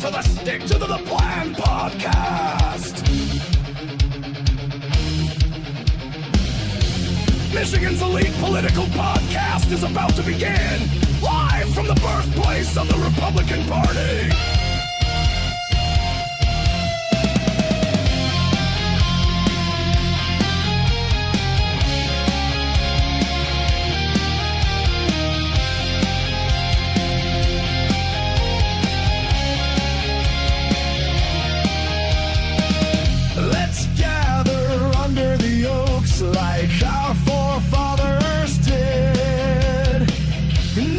to the Stick to the Plan podcast. Michigan's elite political podcast is about to begin, live from the birthplace of the Republican Party. Let's gather under the oaks like our forefathers did.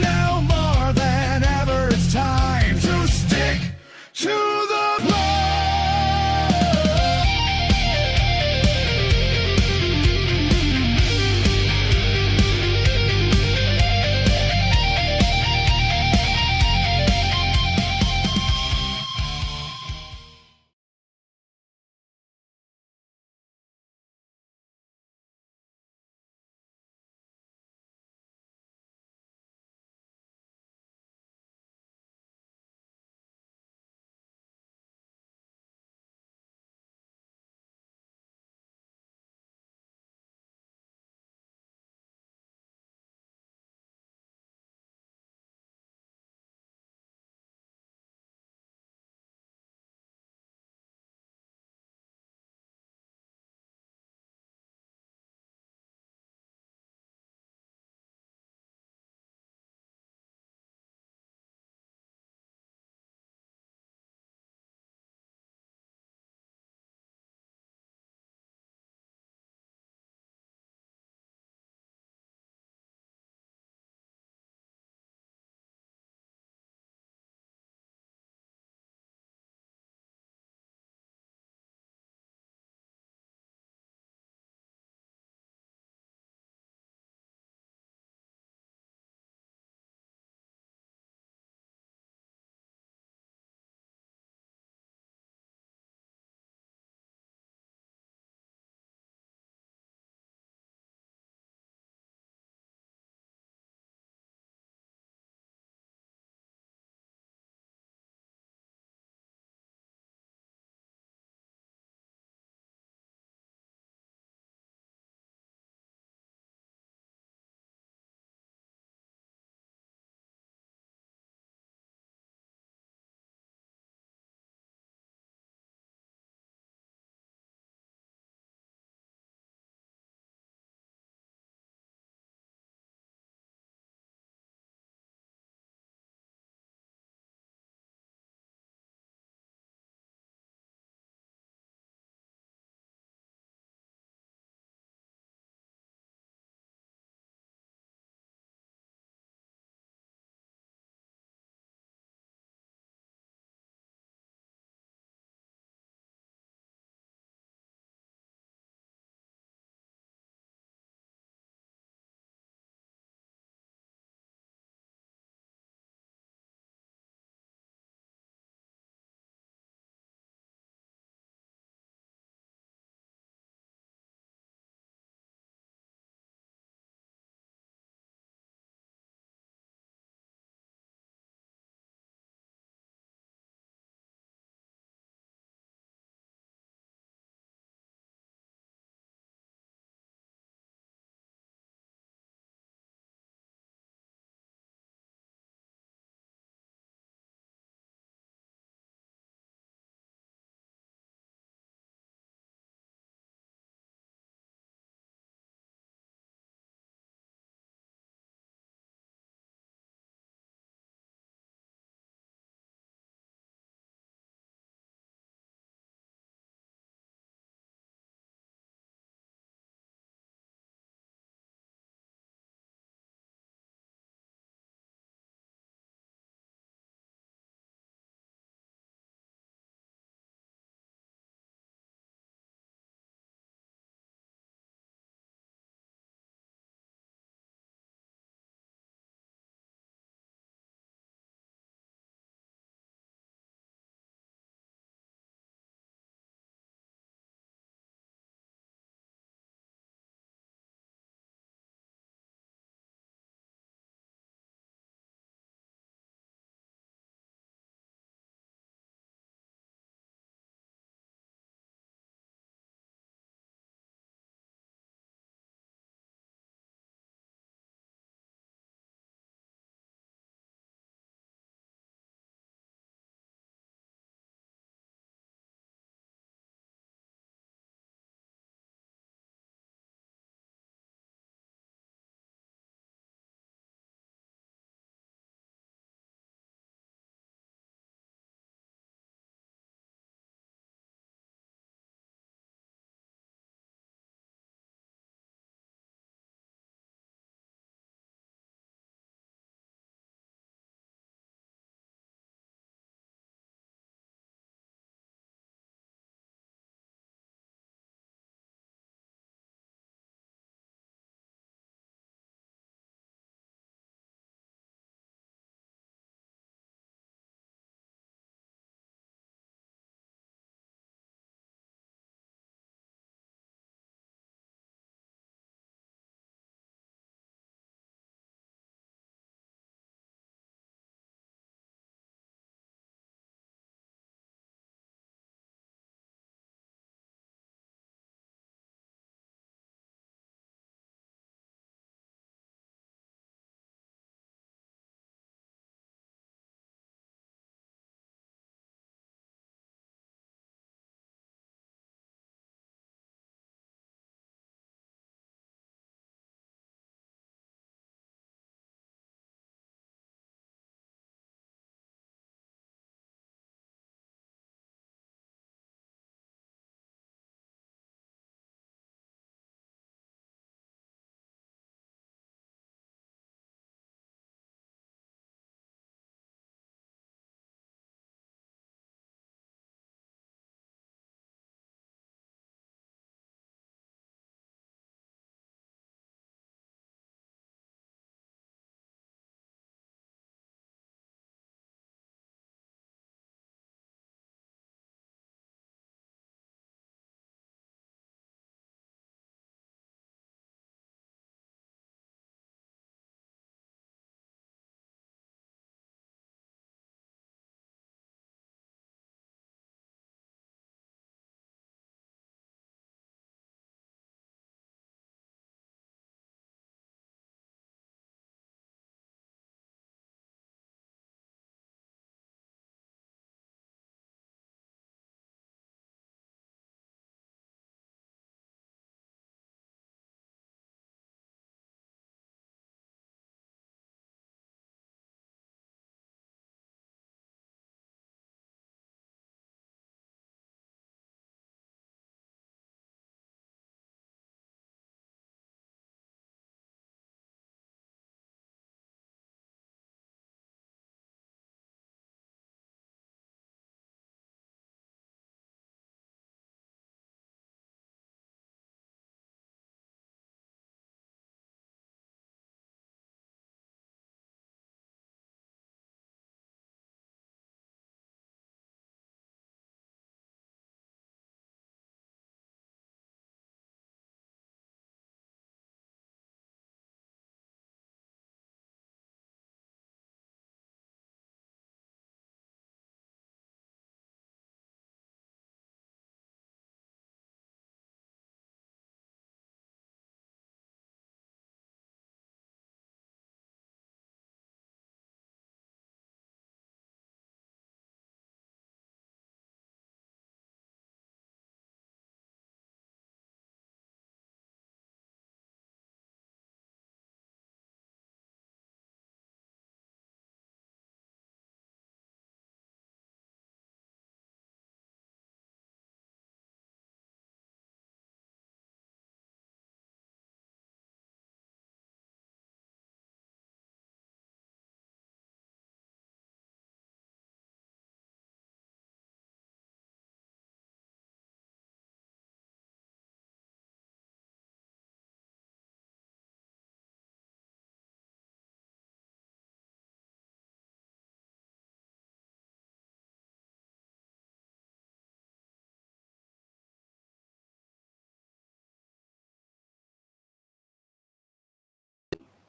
Now more than ever, it's time to stick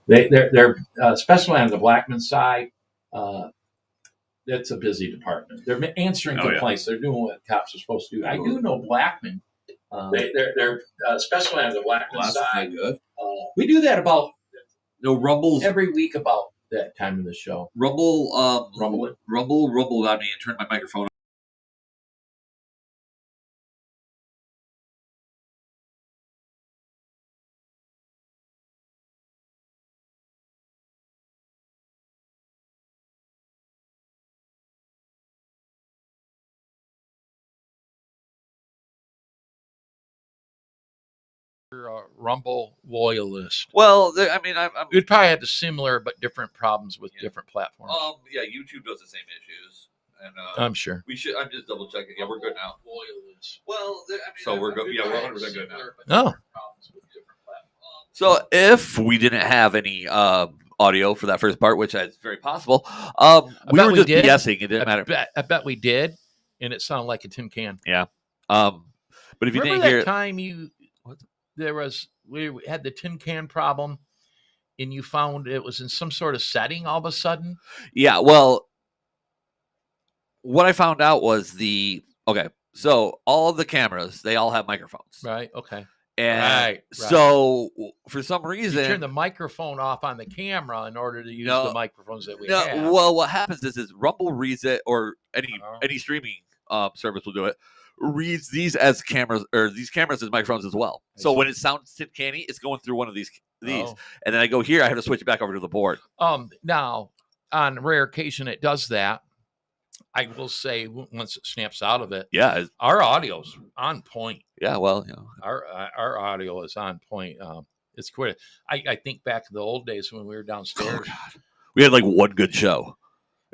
They're especially on the Blackman side. It's a busy department. They're answering complaints. Yeah. They're doing what cops are supposed to do. I do know Blackman. They're especially on the Blackman side. Good. We do that about Rumbles every week about that time of the show. Rumble on me and turn my microphone on. Rumble loyalist. Well, I'm we'd probably have the similar but different problems with different platforms. YouTube does the same issues, and I'm sure we should. I'm just double checking. Yeah, we're good now. Loyalist. Well, so we're good. Yeah, we're 100% good now. No. So if we didn't have any audio for that first part, which is very possible, we were just BSing. It didn't matter. I bet we did, and it sounded like a tin can. Yeah. But if you didn't hear that time we had the tin can problem, and you found it was in some sort of setting all of a sudden. Yeah. Well, what I found out was so all of the cameras, they all have microphones. Right. Okay. And so for some reason, you turn the microphone off on the camera in order to use the microphones that we have. Well, what happens is Rumble reads it, or any streaming service will do it. Reads these as cameras, or these cameras as microphones as well. So when it sounds tin canny, it's going through one of these, and then I go here. I have to switch it back over to the board. Now, on rare occasion, it does that. I will say once it snaps out of it, our audio's on point. Yeah, well, our audio is on point. It's quite. I think back to the old days when we were downstairs. Oh, God. We had like one good show.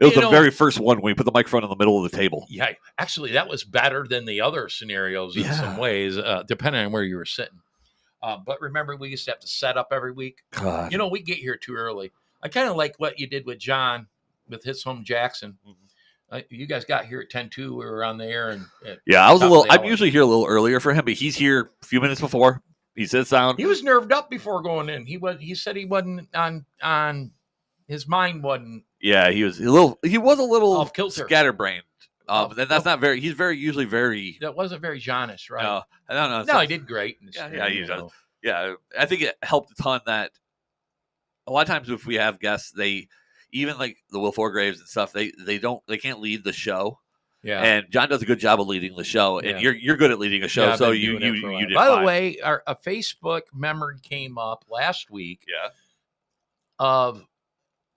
It was the very first one when we put the microphone in the middle of the table. Yeah, actually, that was better than the other scenarios in some ways, depending on where you were sitting. But remember, we used to have to set up every week. God. We get here too early. I kind of like what you did with John with Hits Home Jackson. Mm-hmm. You guys got here at 10:02. We were on the air, and I'm usually here a little earlier for him, but he's here a few minutes before. He sits down. He was nerved up before going in. He said he wasn't on. His mind wasn't. Yeah, he was a little off kilter, scatterbrained. And that's not very. He's usually very. That wasn't very Johnish, right? No, I don't know. No, he did great. He does. Yeah, I think it helped a ton that a lot of times if we have guests, they even like the Will Forgraves and stuff, they can't lead the show. Yeah, and John does a good job of leading the show, and you're good at leading a show, so you did. By the way, a Facebook memory came up last week. Yeah, of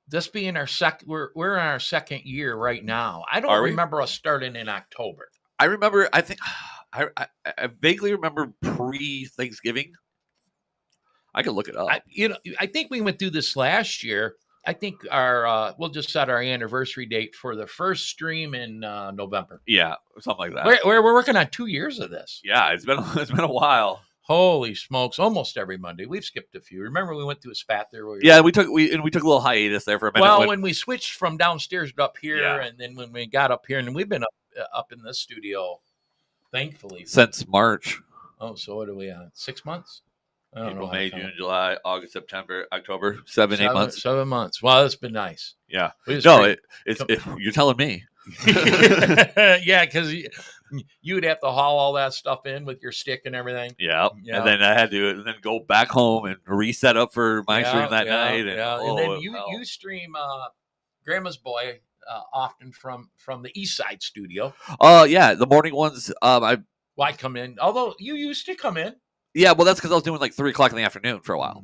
this being our second, we're in our second year right now. I don't remember us starting in October. I remember. I think I vaguely remember pre-Thanksgiving. I could look it up. I think we went through this last year. I think we'll just set our anniversary date for the first stream in November. Yeah, something like that. We're working on 2 years of this. Yeah, it's been a while. Holy smokes! Almost every Monday. We've skipped a few. Remember, we went through a spat there. We took a little hiatus there for a minute. Well, when we switched from downstairs to up here, and then when we got up here, and we've been up in this studio, thankfully, since March. Oh, so what are we on? 6 months? April, May, June, July, August, September, October, 7 months. 7 months. Well, that's been nice. Yeah. No, you're telling me. Yeah, because you would have to haul all that stuff in with your stick and everything. Yeah. And then I had to go back home and reset up for my stream that night. And then you stream Grandma's Boy often from the East Side studio. Yeah. The morning ones, I come in. Although you used to come in. Yeah, well, that's because I was doing like 3:00 in the afternoon for a while.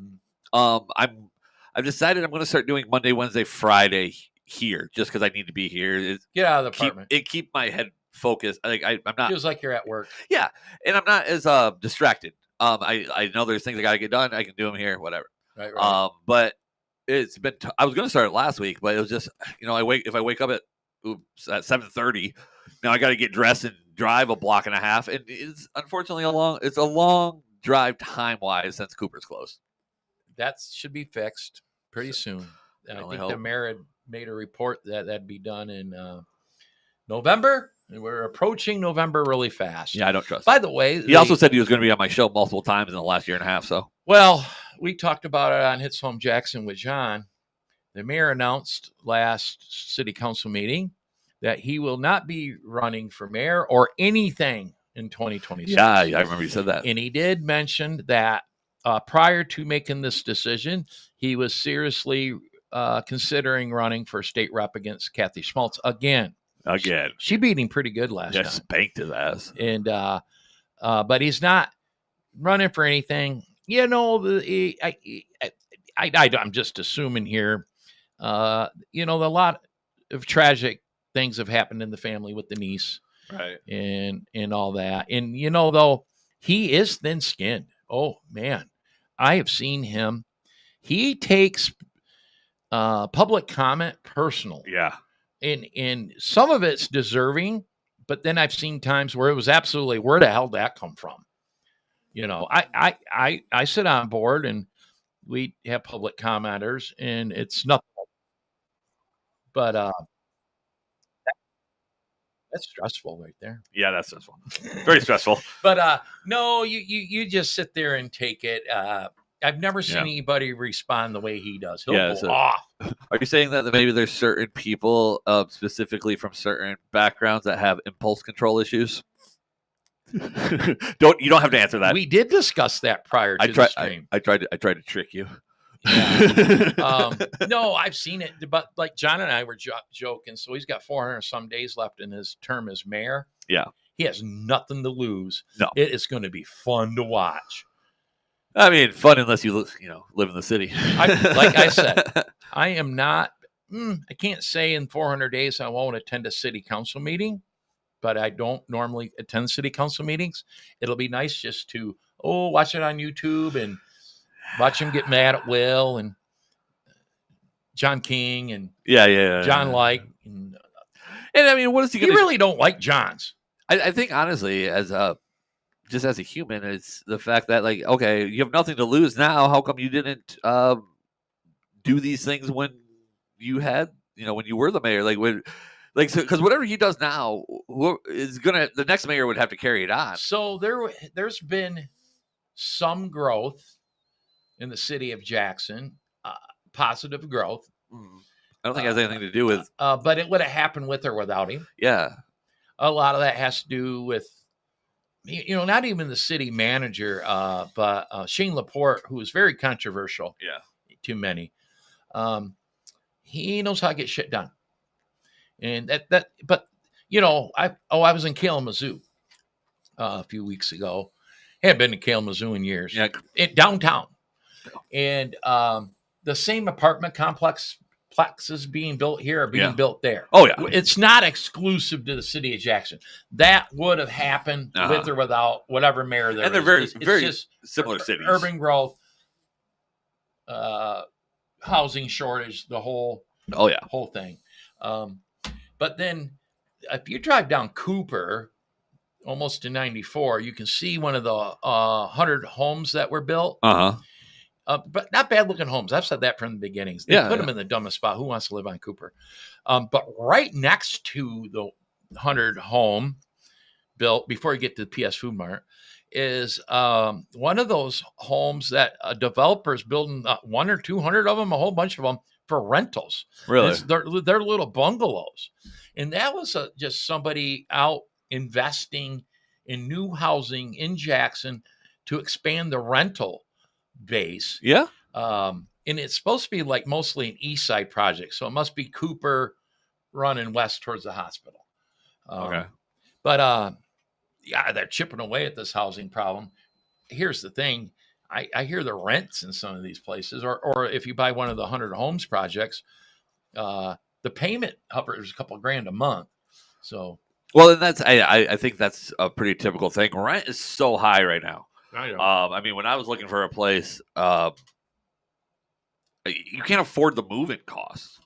I've decided I'm going to start doing Monday, Wednesday, Friday here, just because I need to be here. Get out of the apartment. Keep my head focused. I'm not. Feels like you're at work. Yeah, and I'm not as distracted. I know there's things I got to get done. I can do them here, whatever. Right. But it's been. I was going to start it last week, but it was just if I wake up at 7:30, now I got to get dressed and drive a block and a half, and it's unfortunately a long drive time-wise since Cooper's closed. That should be fixed pretty soon. I think the mayor had made a report that'd be done in November, and we're approaching November really fast. Yeah, I don't trust. By the way, he also said he was going to be on my show multiple times in the last year and a half. So, well, we talked about it on Hits Home Jackson with John. The mayor announced last city council meeting that he will not be running for mayor or anything in 2026. Yeah, I remember you said that. And he did mention that prior to making this decision, he was seriously considering running for state rep against Kathy Schmaltz again. She beat him pretty good last time. Spanked his ass. And but he's not running for anything. You know, I'm just assuming here. You know, a lot of tragic things have happened in the family with the niece, right, and all that. And you know, though, he is thin-skinned. Oh man, I have seen him. He takes public comment personal. Yeah. And some of it's deserving, but then I've seen times where it was absolutely, where the hell did that come from? You know, I sit on board and we have public commenters, and it's nothing. But that's stressful right there. Yeah, that's stressful. Very stressful. But no, you just sit there and take it. I've never seen anybody respond the way he does. He'll go off. Are you saying that maybe there's certain people, specifically from certain backgrounds, that have impulse control issues? You don't have to answer that. We did discuss that prior to the stream. I tried to trick you. Yeah. No, I've seen it, but like John and I were joking. So he's got 400 some days left in his term as mayor. Yeah, he has nothing to lose. No, it is going to be fun to watch. I mean, fun unless you live in the city. Like I said, I am not. I can't say in 400 days I won't attend a city council meeting, but I don't normally attend city council meetings. It'll be nice just to watch it on YouTube and watch him get mad at Will and John King and John Like. And I mean, what is he going to You really don't like John's. I think, honestly, as a human, it's the fact that, like, okay, you have nothing to lose now. How come you didn't do these things when you had, when you were the mayor? Because whatever he does now the next mayor would have to carry it on. So there's been some growth in the city of Jackson, positive growth. I don't think it has anything to do with. But it would have happened with or without him. Yeah. A lot of that has to do with, not even the city manager, but Shane Laporte, who is very controversial. Yeah. To many. He knows how to get shit done. And but I was in Kalamazoo a few weeks ago. I hadn't been to Kalamazoo in years. Yeah. Downtown. And the same apartment complexes being built here are being built there. Oh, yeah. It's not exclusive to the city of Jackson. That would have happened with or without whatever mayor there is. And they're It's very just similar cities. Urban growth, housing shortage, the whole whole thing. But then if you drive down Cooper, almost to 94, you can see one of the 100 homes that were built. But not bad looking homes. I've said that from the beginnings. They put them in the dumbest spot. Who wants to live on Cooper? But right next to the 100 home built before you get to the PS Food Mart is one of those homes that a developer is building 100 or 200 of them, a whole bunch of them for rentals. Really? They're little bungalows. And that was just somebody out investing in new housing in Jackson to expand the rental base. Yeah. And it's supposed to be like mostly an east side project. So it must be Cooper running west towards the hospital. Okay. But they're chipping away at this housing problem. Here's the thing. I hear the rents in some of these places, or if you buy one of the 100 homes projects, the payment hovers a couple of grand a month. So, well, and that's I think that's a pretty typical thing. Rent is so high right now. I know. I mean, when I was looking for a place, you can't afford the move-in costs.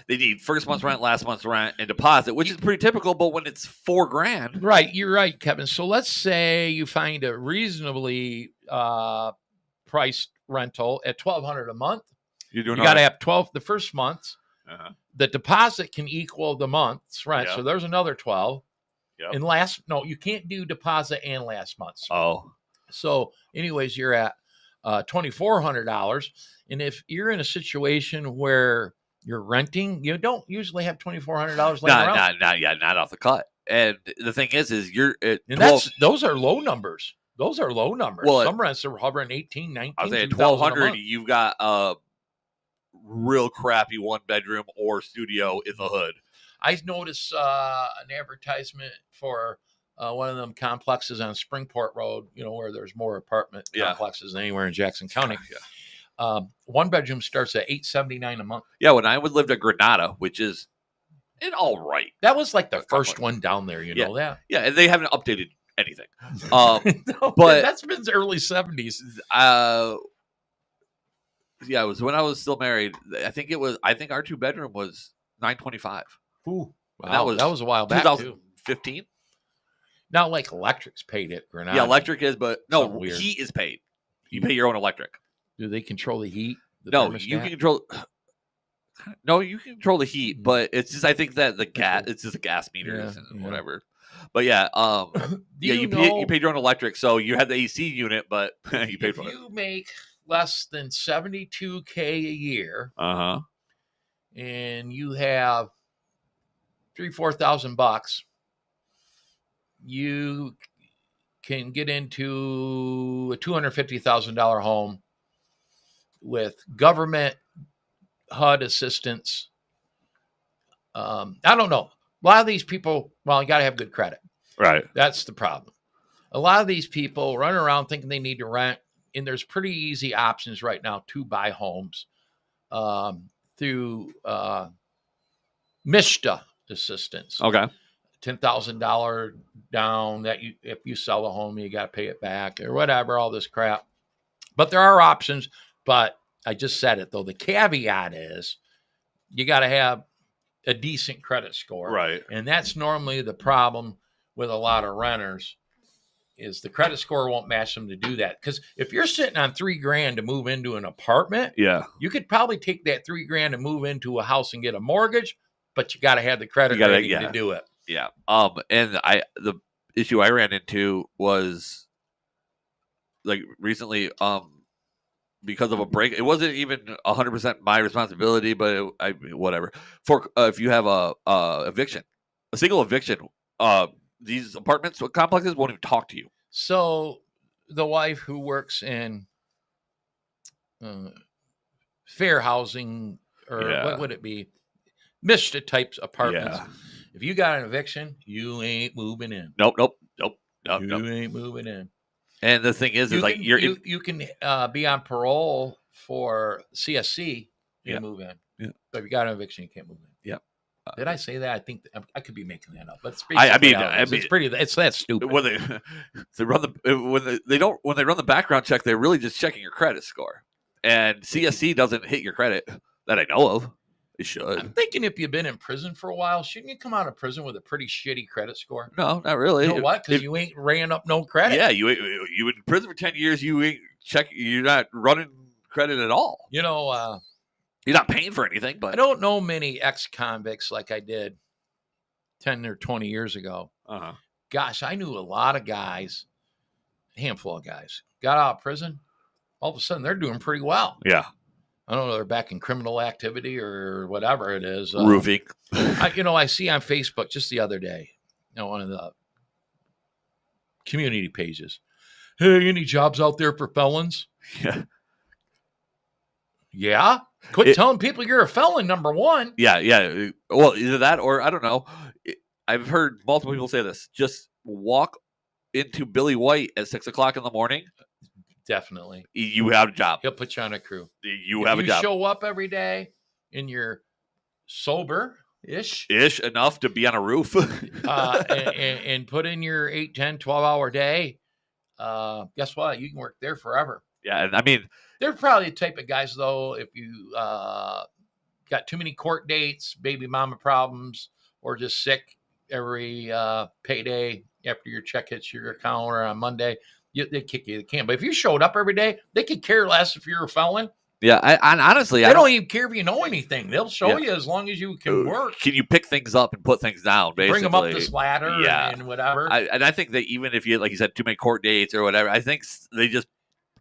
They need first month's rent, last month's rent, and deposit, which is pretty typical. But when it's $4,000, right? You're right, Kevin. So let's say you find a reasonably priced rental at $1,200 a month. You got to have 12 the first month. The deposit can equal the month's rent, so there's another 12. And you can't do deposit and last month's. Oh. So, anyways, you're at $2,400. And if you're in a situation where you're renting, you don't usually have $2,400 laying around. Not off the cut. And the thing is you're at and those are low numbers. Those are low numbers. Well, some rents are hovering 18, 19. I was saying $1,200. You've got a real crappy 1-bedroom or studio in the hood. I noticed an advertisement for one of them complexes on Springport Road, where there's more apartment complexes than anywhere in Jackson County. Yeah. 1-bedroom starts at $879 a month. Yeah, when I lived at Granada, which is all right. That was like the first one down there, you know that? Yeah, and they haven't updated anything. No, but that's been the early 70s. Yeah, it was when I was still married. I think our 2-bedroom was $925. Ooh, wow. That was a while back. 2015. Now, like electric's paid at Granada. Yeah, electric is, but no, heat is paid. You pay your own electric. Do they control the heat? No, you can control. No, you can control the heat, but it's just I think that the gas, it's just the gas meters and whatever. But you paid your own electric, so you had the AC unit, but you paid for it. If you make less than $72K a year, and you have $3,000-$4,000, you can get into a $250,000 home with government HUD assistance. I don't know. A lot of these people, you got to have good credit. Right. That's the problem. A lot of these people run around thinking they need to rent, and there's pretty easy options right now to buy homes through MISTA assistance. Okay. $10,000 down that if you sell a home, you got to pay it back or whatever, all this crap. But there are options. But I just said it, though. The caveat is you got to have a decent credit score. Right. And that's normally the problem with a lot of renters is the credit score won't match them to do that. Because if you're sitting on $3,000 to move into an apartment, you could probably take that $3,000 to move into a house and get a mortgage, but you got to have the credit rating to do it. Yeah. And the issue I ran into was like recently, because of a break, it wasn't even 100% my responsibility, but whatever. For if you have a single eviction, these apartments complexes won't even talk to you. So the wife who works in fair housing, or what would it be? MISTA types apartments. Yeah. If you got an eviction, you ain't moving in. Nope. You ain't moving in. And the thing is like you can be on parole for CSC and move in. Yeah. But if you got an eviction, you can't move in. Yeah. Did I say that? I think I could be making that up. But it's that stupid. When they run the background check, they're really just checking your credit score. And CSC doesn't hit your credit that I know of. It should. I'm thinking if you've been in prison for a while, shouldn't you come out of prison with a pretty shitty credit score? No, not really. You know what? Because you ain't ran up no credit. Yeah, you in prison for 10 years. You ain't you're not running credit at all. You're not paying for anything. But I don't know many ex-convicts like I did 10 or 20 years ago. Gosh, I knew a lot of guys, a handful of guys, got out of prison. All of a sudden, they're doing pretty well. Yeah. I don't know, they're back in criminal activity or whatever it is. Roofing. I see on Facebook just the other day, one of the community pages. Hey, any jobs out there for felons? Yeah. Yeah? Quit telling people you're a felon, number one. Yeah. Well, either that or I don't know. I've heard multiple people say this. Just walk into Billy White at 6:00 in the morning. Definitely. You have a job. He'll put you on a crew. You have a job. You show up every day and you're sober-ish. Enough to be on a roof. and put in your 8, 10, 12-hour day. Guess what? You can work there forever. Yeah, and I mean... They're probably the type of guys, though, if you got too many court dates, baby mama problems, or just sick every payday after your check hits your account or on Monday, they kick you. They can. But if you showed up every day, they could care less if you're a felon. Yeah, and honestly, they don't even care if you know anything. They'll show you as long as you can work. Can you pick things up and put things down? Basically, bring them up this ladder and whatever. I think that even if you, like you said, too many court dates or whatever, I think they just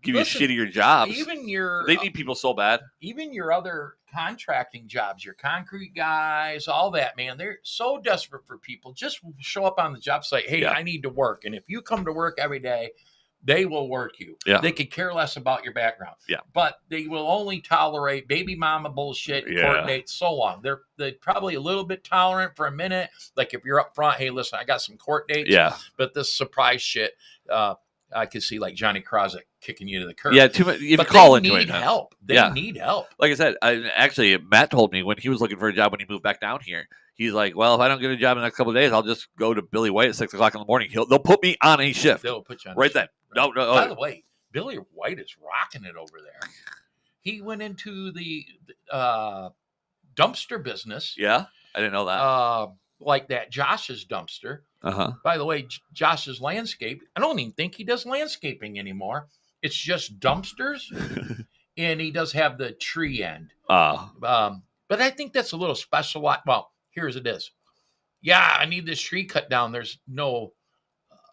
give you shittier jobs. Even they need people so bad. Even your other contracting jobs, your concrete guys, all that, man, they're so desperate for people. Just show up on the job site. Hey, I need to work. And if you come to work every day, they will work you. Yeah. They could care less about your background. Yeah. But they will only tolerate baby mama bullshit, court dates, so long. They're probably a little bit tolerant for a minute. Like if you're up front, hey, listen, I got some court dates. Yeah. But this surprise shit, I could see like Johnny Krosick kicking you to the curb. Yeah, too much. If you call into it, help. They need help. Like I said, actually, Matt told me when he was looking for a job when he moved back down here. He's like, well, if I don't get a job in the next couple of days, I'll just go to Billy White at 6 o'clock in the morning. They'll put me on a shift. They'll put you on right then. No. By the way, Billy White is rocking it over there. He went into the dumpster business. Yeah, I didn't know that. Like that Josh's dumpster. By the way, Josh's landscape, I don't even think he does landscaping anymore. It's just dumpsters. And he does have the tree end. But I think that's a little special. Well, here's it is. Yeah, I need this tree cut down. There's no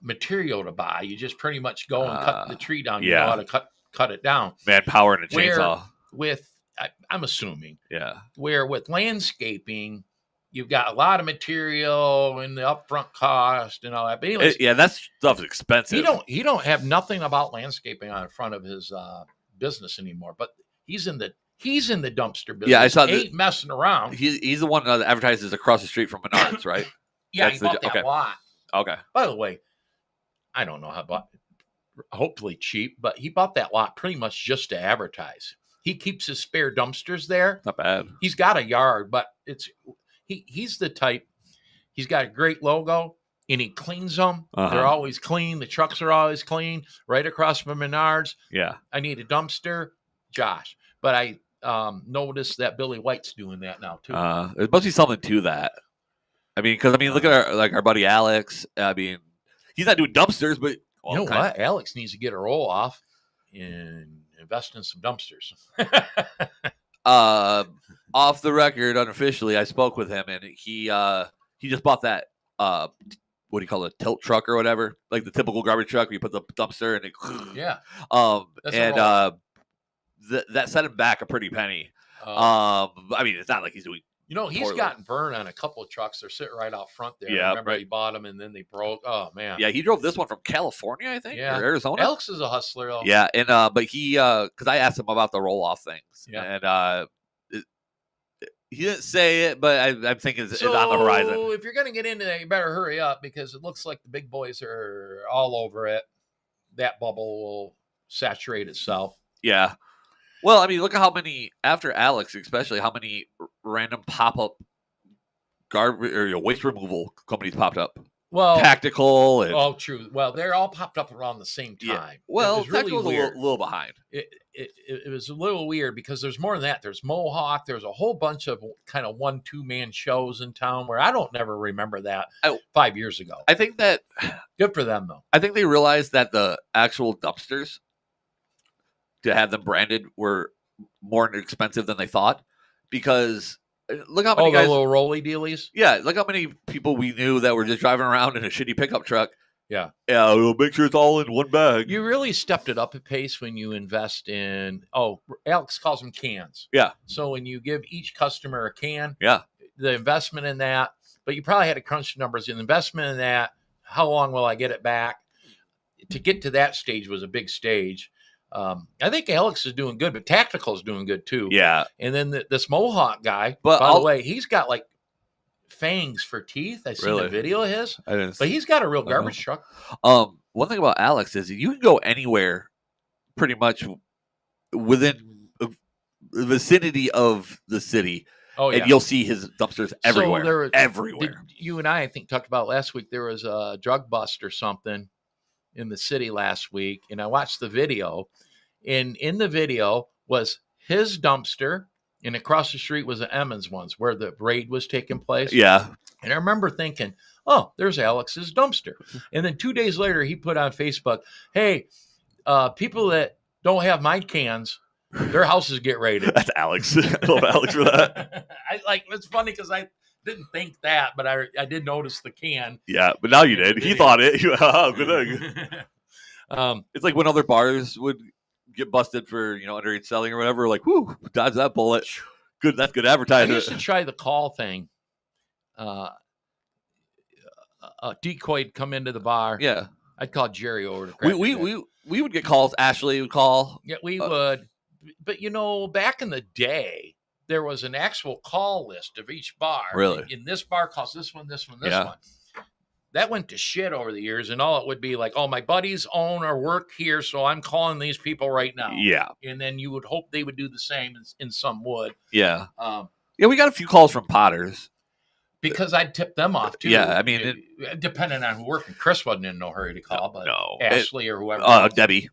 material to buy. You just pretty much go and cut the tree down. You know how to cut it down. Manpower and a chainsaw. I'm assuming. Yeah. Where with landscaping, you've got a lot of material and the upfront cost and all that. But anyways, that stuff's expensive. He don't have nothing about landscaping on the front of his business anymore. But he's in the dumpster business. Yeah, I saw. He ain't messing around. He's the one that advertises across the street from Menards, right? Yeah, he bought that lot. Okay. By the way, I don't know how bought. Hopefully cheap, but he bought that lot pretty much just to advertise. He keeps his spare dumpsters there. Not bad. He's got a yard, but he's the type. He's got a great logo, and he cleans them. They're always clean. The trucks are always clean. Right across from Menards. Yeah. I need a dumpster, Josh. But I noticed that Billy White's doing that now too. There must be something to that. I mean, look at our buddy Alex. I mean, he's not doing dumpsters, but you know what? Alex needs to get a roll off and invest in some dumpsters. Off the record, unofficially, I spoke with him, and he just bought that what do you call it, tilt truck or whatever, like the typical garbage truck where you put the dumpster and it. Yeah. That set him back a pretty penny. I mean, it's not like he's doing. You know, he's gotten burned on a couple of trucks. They're sitting right out front there. Yeah, remember he bought them and then they broke. Oh man. Yeah, he drove this one from California, I think, or Arizona. Alex is a hustler, though. Yeah, and but he, because I asked him about the roll off things, and he didn't say it, but I'm thinking it's on the horizon. So if you're gonna get into that, you better hurry up because it looks like the big boys are all over it. That bubble will saturate itself. Yeah. Well, I mean, look at how many, after Alex especially, how many random pop-up garbage or waste removal companies popped up. Well, Tactical. And, true. Well, they're all popped up around the same time. Yeah. Well, Tactical's really a little behind. It was a little weird because there's more than that. There's Mohawk. There's a whole bunch of kind of 1-2 man shows in town where I don't never remember that 5 years ago. I think that good for them though. I think they realized that the actual dumpsters, to have them branded, were more expensive than they thought, because look how many guys, the little rolly dealies. Yeah, look how many people we knew that were just driving around in a shitty pickup truck. Yeah, we'll make sure it's all in one bag. You really stepped it up a pace when you invest in. Alex calls them cans. Yeah. So when you give each customer a can, yeah, the investment in that. But you probably had to crunch the numbers. The investment in that. How long will I get it back? To get to that stage was a big stage. I think Alex is doing good, but Tactical is doing good too. Yeah. And then this Mohawk guy, but by the way, he's got like fangs for teeth. I seen a video of his, but he's got a real garbage truck. One thing about Alex is you can go anywhere pretty much within the vicinity of the city. And you'll see his dumpsters everywhere. Everywhere. You and I think, talked about last week, there was a drug bust or something in the city last week, and I watched the video, and in the video was his dumpster, and across the street was the Emmons ones where the raid was taking place. Yeah. And I remember thinking, there's Alex's dumpster. And then 2 days later, he put on Facebook, hey, people that don't have my cans, their houses get raided. That's Alex. I love Alex for that. It's funny because I didn't think that, but I did notice the can. Yeah, but now you did. He thought it. Good thing. It's like when other bars would get busted for underage selling or whatever. Like, whoo, dodge that bullet. Good, that's good advertising. I used to try the call thing. A decoy'd come into the bar. Yeah, I'd call Jerry over to we would get calls. Ashley would call. Yeah, we would. But back in the day, there was an actual call list of each bar. Really? In this bar calls this one, this one, this one. That went to shit over the years, and all it would be like, oh, my buddies own or work here, so I'm calling these people right now. Yeah. And then you would hope they would do the same, and some would. Yeah. We got a few calls from Potters. Because I'd tip them off, too. Yeah, I mean... depending on who working. Chris wasn't in no hurry to call, but Ashley or whoever. Debbie.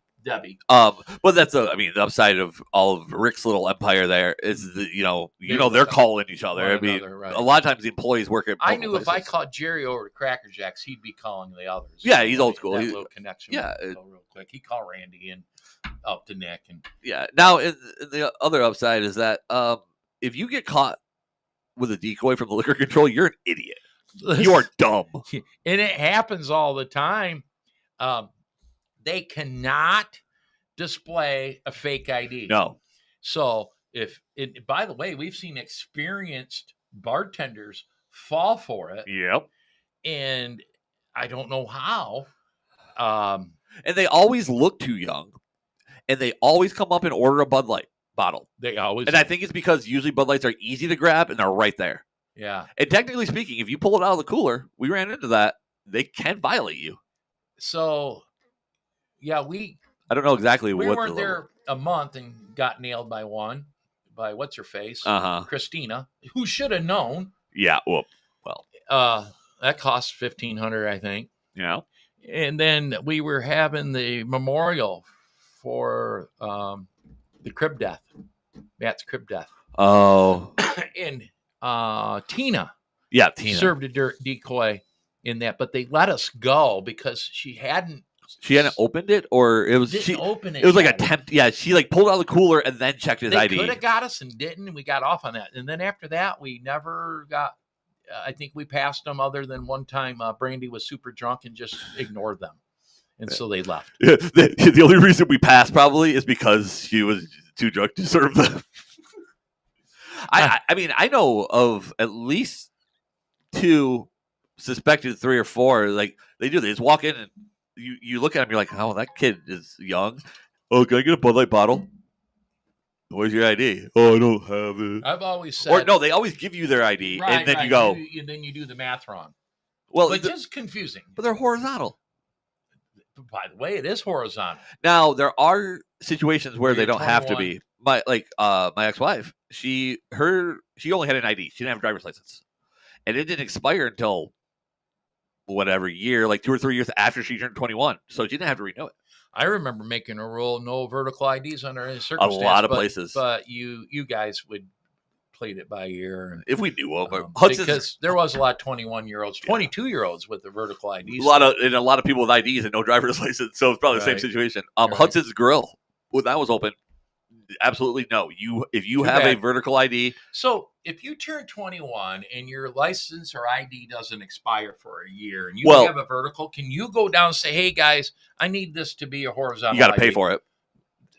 But that's the upside of all of Rick's little empire there is that, they're calling each other. Right. A lot of times the employees work at I knew places. if I called Jerry over to Cracker Jacks, he'd be calling the others. Yeah, he's old school. That He's, little connection. Yeah. Real quick. He'd call Randy and up to Nick. And yeah. Now, the other upside is that if you get caught with a decoy from the liquor control, you're an idiot. You are dumb. And it happens all the time. They cannot display a fake ID. No. So by the way, we've seen experienced bartenders fall for it. Yep. And I don't know how. And they always look too young. And they always come up and order a Bud Light bottle. They always. And I think it's because usually Bud Lights are easy to grab and they're right there. Yeah. And technically speaking, if you pull it out of the cooler, we ran into that, they can violate you. So, yeah, I don't know exactly we what weren't there a month and got nailed by what's her face, Christina, who should have known. Yeah. Well, that cost $1,500, I think. Yeah. And then we were having the memorial for the crib death, Matt's crib death. Oh. And Tina. Yeah, Tina served a decoy in that, but they let us go because she hadn't opened it, or it was open it. It was like a temp. Yeah, she pulled out of the cooler and then checked his ID. They could have got us and didn't, and we got off on that. And then after that, we never got. I think we passed them. Other than one time, Brandy was super drunk and just ignored them, and so they left. Yeah, the only reason we passed probably is because she was too drunk to serve them. I mean, I know of at least 2 suspected, 3 or 4. Like they do, they just walk in and you look at them, you're like, oh, that kid is young. Oh, can I get a Bud Light bottle? Where's your ID? Oh, I don't have it. I've always said, or no, they always give you their ID, and then you go, and then you do the math wrong. Well, which is confusing. But they're horizontal. By the way, it is horizontal. Now there are situations where they don't 21. Have to be. My ex-wife, she only had an ID. She didn't have a driver's license, and it didn't expire until whatever year, like 2 or 3 years after she turned 21. So she didn't have to renew it. I remember making a rule: no vertical IDs under any circumstance. A lot of places, but you guys would played it by ear. If we knew of it, because there was a lot of 21-year-olds, 22-year-olds with the vertical IDs. A lot of people with IDs and no driver's license. So it's probably the same situation. Hudson's Grill, when that was open, absolutely no. If you have a vertical ID. So if you turn 21 and your license or ID doesn't expire for a year and you have a vertical, can you go down and say, hey guys, I need this to be a horizontal? You got to pay for it.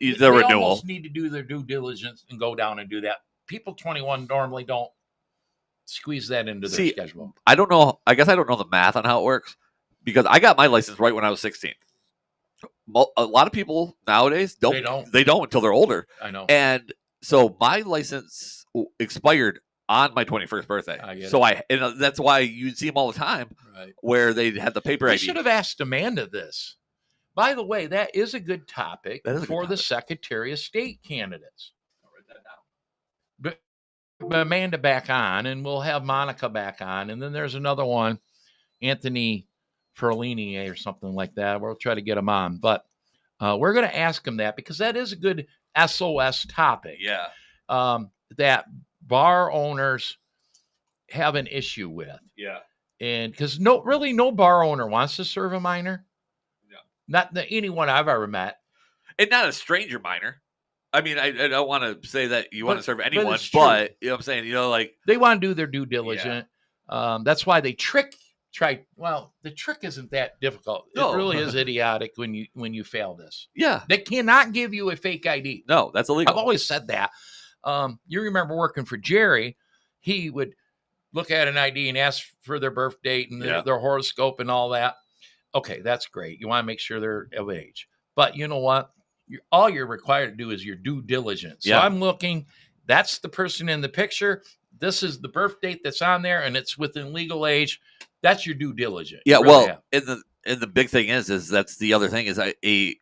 The renewal. Almost need to do their due diligence and go down and do that. People 21 normally don't squeeze that into their schedule. I don't know. I guess I don't know the math on how it works because I got my license right when I was 16. A lot of people nowadays don't until they're older. I know. And so my license expired on my 21st birthday. And that's why you see them all the time where they had the paper ID. I should have asked Amanda this. By the way, that is a good topic for the Secretary of State candidates. I'll write that down. But Amanda back on, and we'll have Monica back on. And then there's another one, Anthony Ferlini or something like that. We'll try to get him on. But we're going to ask him that because that is a good SOS topic. Yeah. That bar owners have an issue with. Yeah. And because no bar owner wants to serve a minor. No. Not anyone I've ever met. And not a stranger minor. I mean, I don't want to say that you want to serve anyone, but you know what I'm saying? Like they want to do their due diligence. Yeah. That's why they trick the trick isn't that difficult. No. It really is idiotic when you fail this. Yeah. They cannot give you a fake ID. No, that's illegal. I've always said that. You remember working for Jerry, he would look at an ID and ask for their birth date and their horoscope and all that. Okay, that's great. You want to make sure they're of age. But you know what? All you're required to do is your due diligence. So I'm looking, that's the person in the picture. This is the birth date that's on there, and it's within legal age. That's your due diligence. Yeah, and the big thing is that's the other thing is a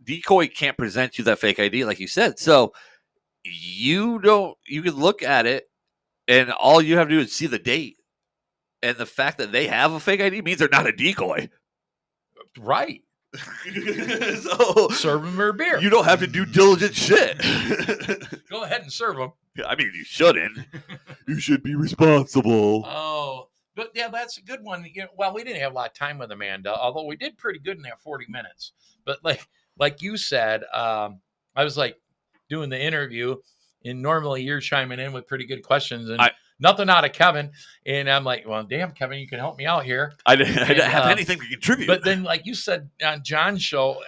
decoy can't present you that fake ID, like you said. So you can look at it, and all you have to do is see the date. And the fact that they have a fake ID means they're not a decoy. Right. So serve them their beer. You don't have to do diligent shit. Go ahead and serve them. I mean, you shouldn't. You should be responsible. Oh, but yeah, that's a good one. Well, we didn't have a lot of time with Amanda, although we did pretty good in that 40 minutes. But like you said, I was like doing the interview, and normally you're chiming in with pretty good questions, and nothing out of Kevin. And I'm like, well, damn, Kevin, you can help me out here. I didn't have anything to contribute. But then, like you said on John's show,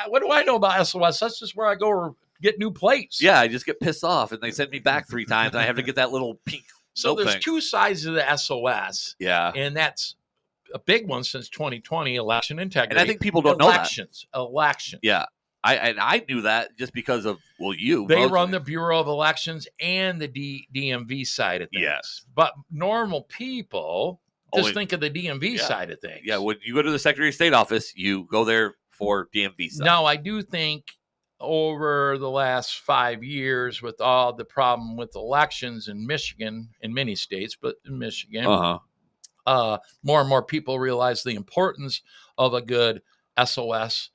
what do I know about SOS? That's just where I go get new plates. Yeah, I just get pissed off, and they send me back 3 times, and I have to get that little pink. So there's two sides of the SOS. Yeah. And that's a big one since 2020, election integrity. And I think people don't know that. Elections. Yeah. I knew that just because of, you. They run the Bureau of Elections and the DMV side of things. Yes. But normal people just think of the DMV side of things. Yeah, when you go to the Secretary of State office, you go there for DMV stuff. Now, I do think over the last 5 years with all the problem with elections in Michigan, in many states, but in Michigan, more and more people realize the importance of a good SOS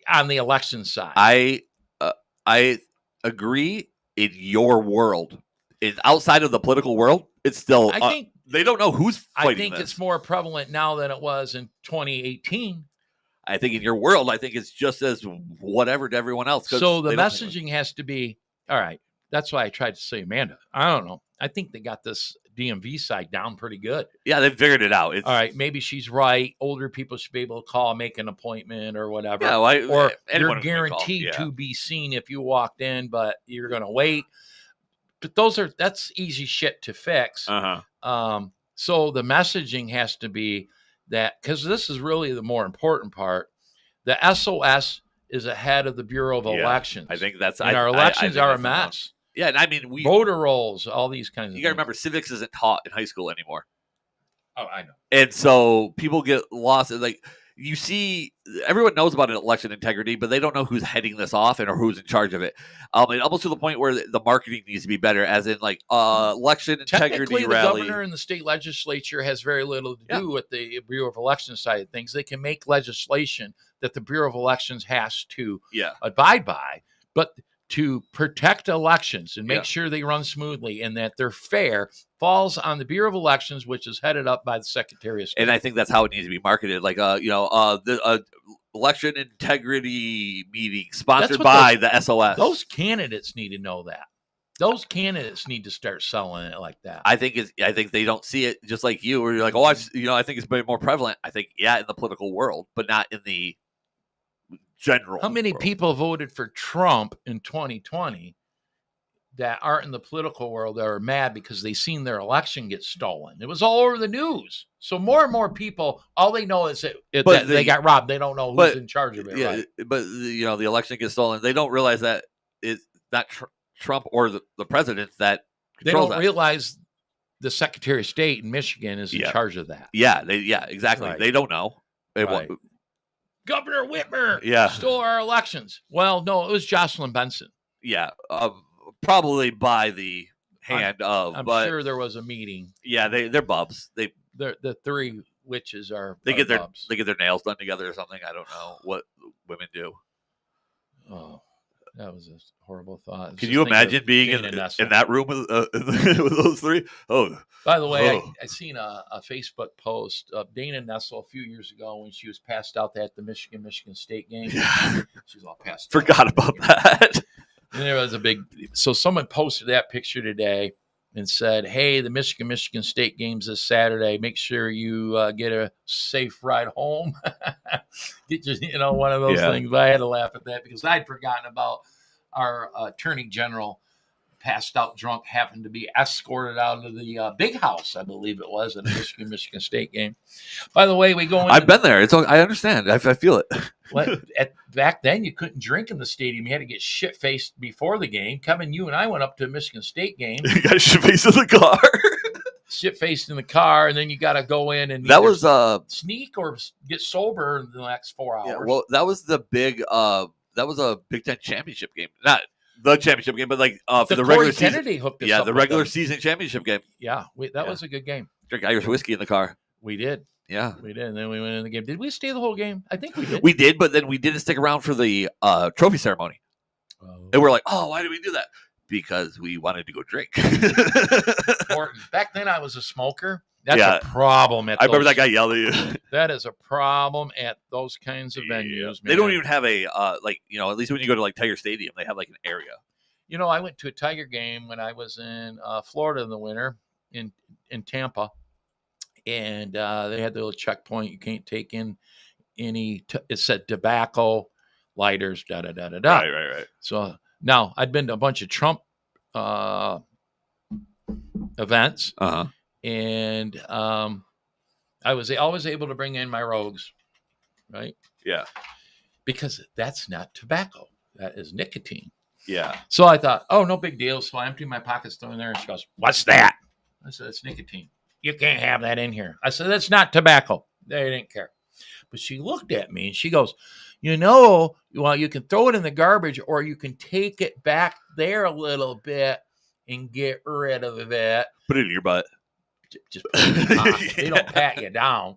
on the election side. I agree in your world. Outside of the political world, it's still, I think they don't know who's fighting I think it's more prevalent now than it was in 2018. I think in your world, I think it's just as whatever to everyone else. So the messaging has to be, all right, that's why I tried to say, Amanda, I don't know. I think they got this DMV side down pretty good. Yeah, they figured it out. All right, maybe she's right. Older people should be able to call, make an appointment or whatever. Yeah, or you're guaranteed to be seen if you walked in, but you're going to wait. But that's easy shit to fix. So the messaging has to be that, because this is really the more important part. The SOS is ahead of the Bureau of Elections. I think that's our elections are a mess. Yeah, and I mean, voter rolls, all these kinds of things. You got to remember, civics isn't taught in high school anymore. Oh, I know. And so people get lost. Like, you see, everyone knows about election integrity, but they don't know who's heading this off or who's in charge of it. And almost to the point where the marketing needs to be better, as in like election integrity rally. The governor and the state legislature has very little to do with the Bureau of Elections side of things. They can make legislation that the Bureau of Elections has to abide by, but to protect elections and make sure they run smoothly and that they're fair falls on the Bureau of Elections, which is headed up by the Secretary of State. And I think that's how it needs to be marketed. Like, the election integrity meeting sponsored by the SOS. Those candidates need to know that. Those candidates need to start selling it like that. I think they don't see it just like you, where you're like, I think it's more prevalent. I think, in the political world, but not in the general. How many people voted for Trump in 2020 that aren't in the political world that are mad because they seen their election get stolen? It was all over the news. So more and more people, all they know is that they got robbed. They don't know who's in charge of it. Yeah, right? But the election gets stolen. They don't realize that it's not Trump or the president that controls that. Realize the Secretary of State in Michigan is in charge of that. Yeah, exactly. Right. They don't know. Right. Governor Whitmer stole our elections. Well, no, it was Jocelyn Benson. Yeah, probably by the hand of. I'm sure there was a meeting. Yeah, they're bubs. The three witches are. They get bubs. their nails done together or something. I don't know what women do. Oh, that was a horrible thought. Can you imagine being in that room with those three? Oh, by the way, I seen a Facebook post of Dana Nessel a few years ago when she was passed out at the Michigan State game. Yeah. She was all passed out. Forgot about that. And there was so someone posted that picture today, and said, "Hey, the Michigan State game's this Saturday. Make sure you get a safe ride home." Get one of those things. But I had to laugh at that because I'd forgotten about our attorney general passed out drunk, happened to be escorted out of the big house, I believe it was, at the Michigan State game. By the way, we go. I've been there. I understand. I feel it. Back then, you couldn't drink in the stadium. You had to get shit faced before the game. Kevin, you and I went up to a Michigan State game. You got shit faced in the car. Shit faced in the car, and then you got to go in and that was sneak or get sober in the next 4 hours. Yeah, well, that was the big. That was a Big Ten championship game, not the championship game, but like for the regular season. Kennedy hooked us yeah, up the regular season championship game. Yeah, that was a good game. Drink Irish whiskey in the car. We did. Yeah, we did. And then we went in the game. Did we stay the whole game? I think we did. We did, but then we didn't stick around for the trophy ceremony. And we're like, oh, why did we do that? Because we wanted to go drink. Back then, I was a smoker. That's a problem. I remember that guy yelled at you. That is a problem at those kinds of venues. Man. They don't even have a at least when you go to like Tiger Stadium, they have like an area. I went to a Tiger game when I was in Florida in the winter in Tampa, and they had the little checkpoint. You can't take in any. It said tobacco, lighters, da da da da da. Right. So now I'd been to a bunch of Trump events. And I was always able to bring in my Rogues, right? Yeah. Because that's not tobacco. That is nicotine. Yeah. So I thought, oh, no big deal. So I emptied my pockets, throw in there, and she goes, "What's that?" I said, "It's nicotine. You can't have that in here." I said, "That's not tobacco." They didn't care. But she looked at me and she goes, well, you can throw it in the garbage or you can take it back there a little bit and get rid of it. Put it in your butt. Just they don't pat you down.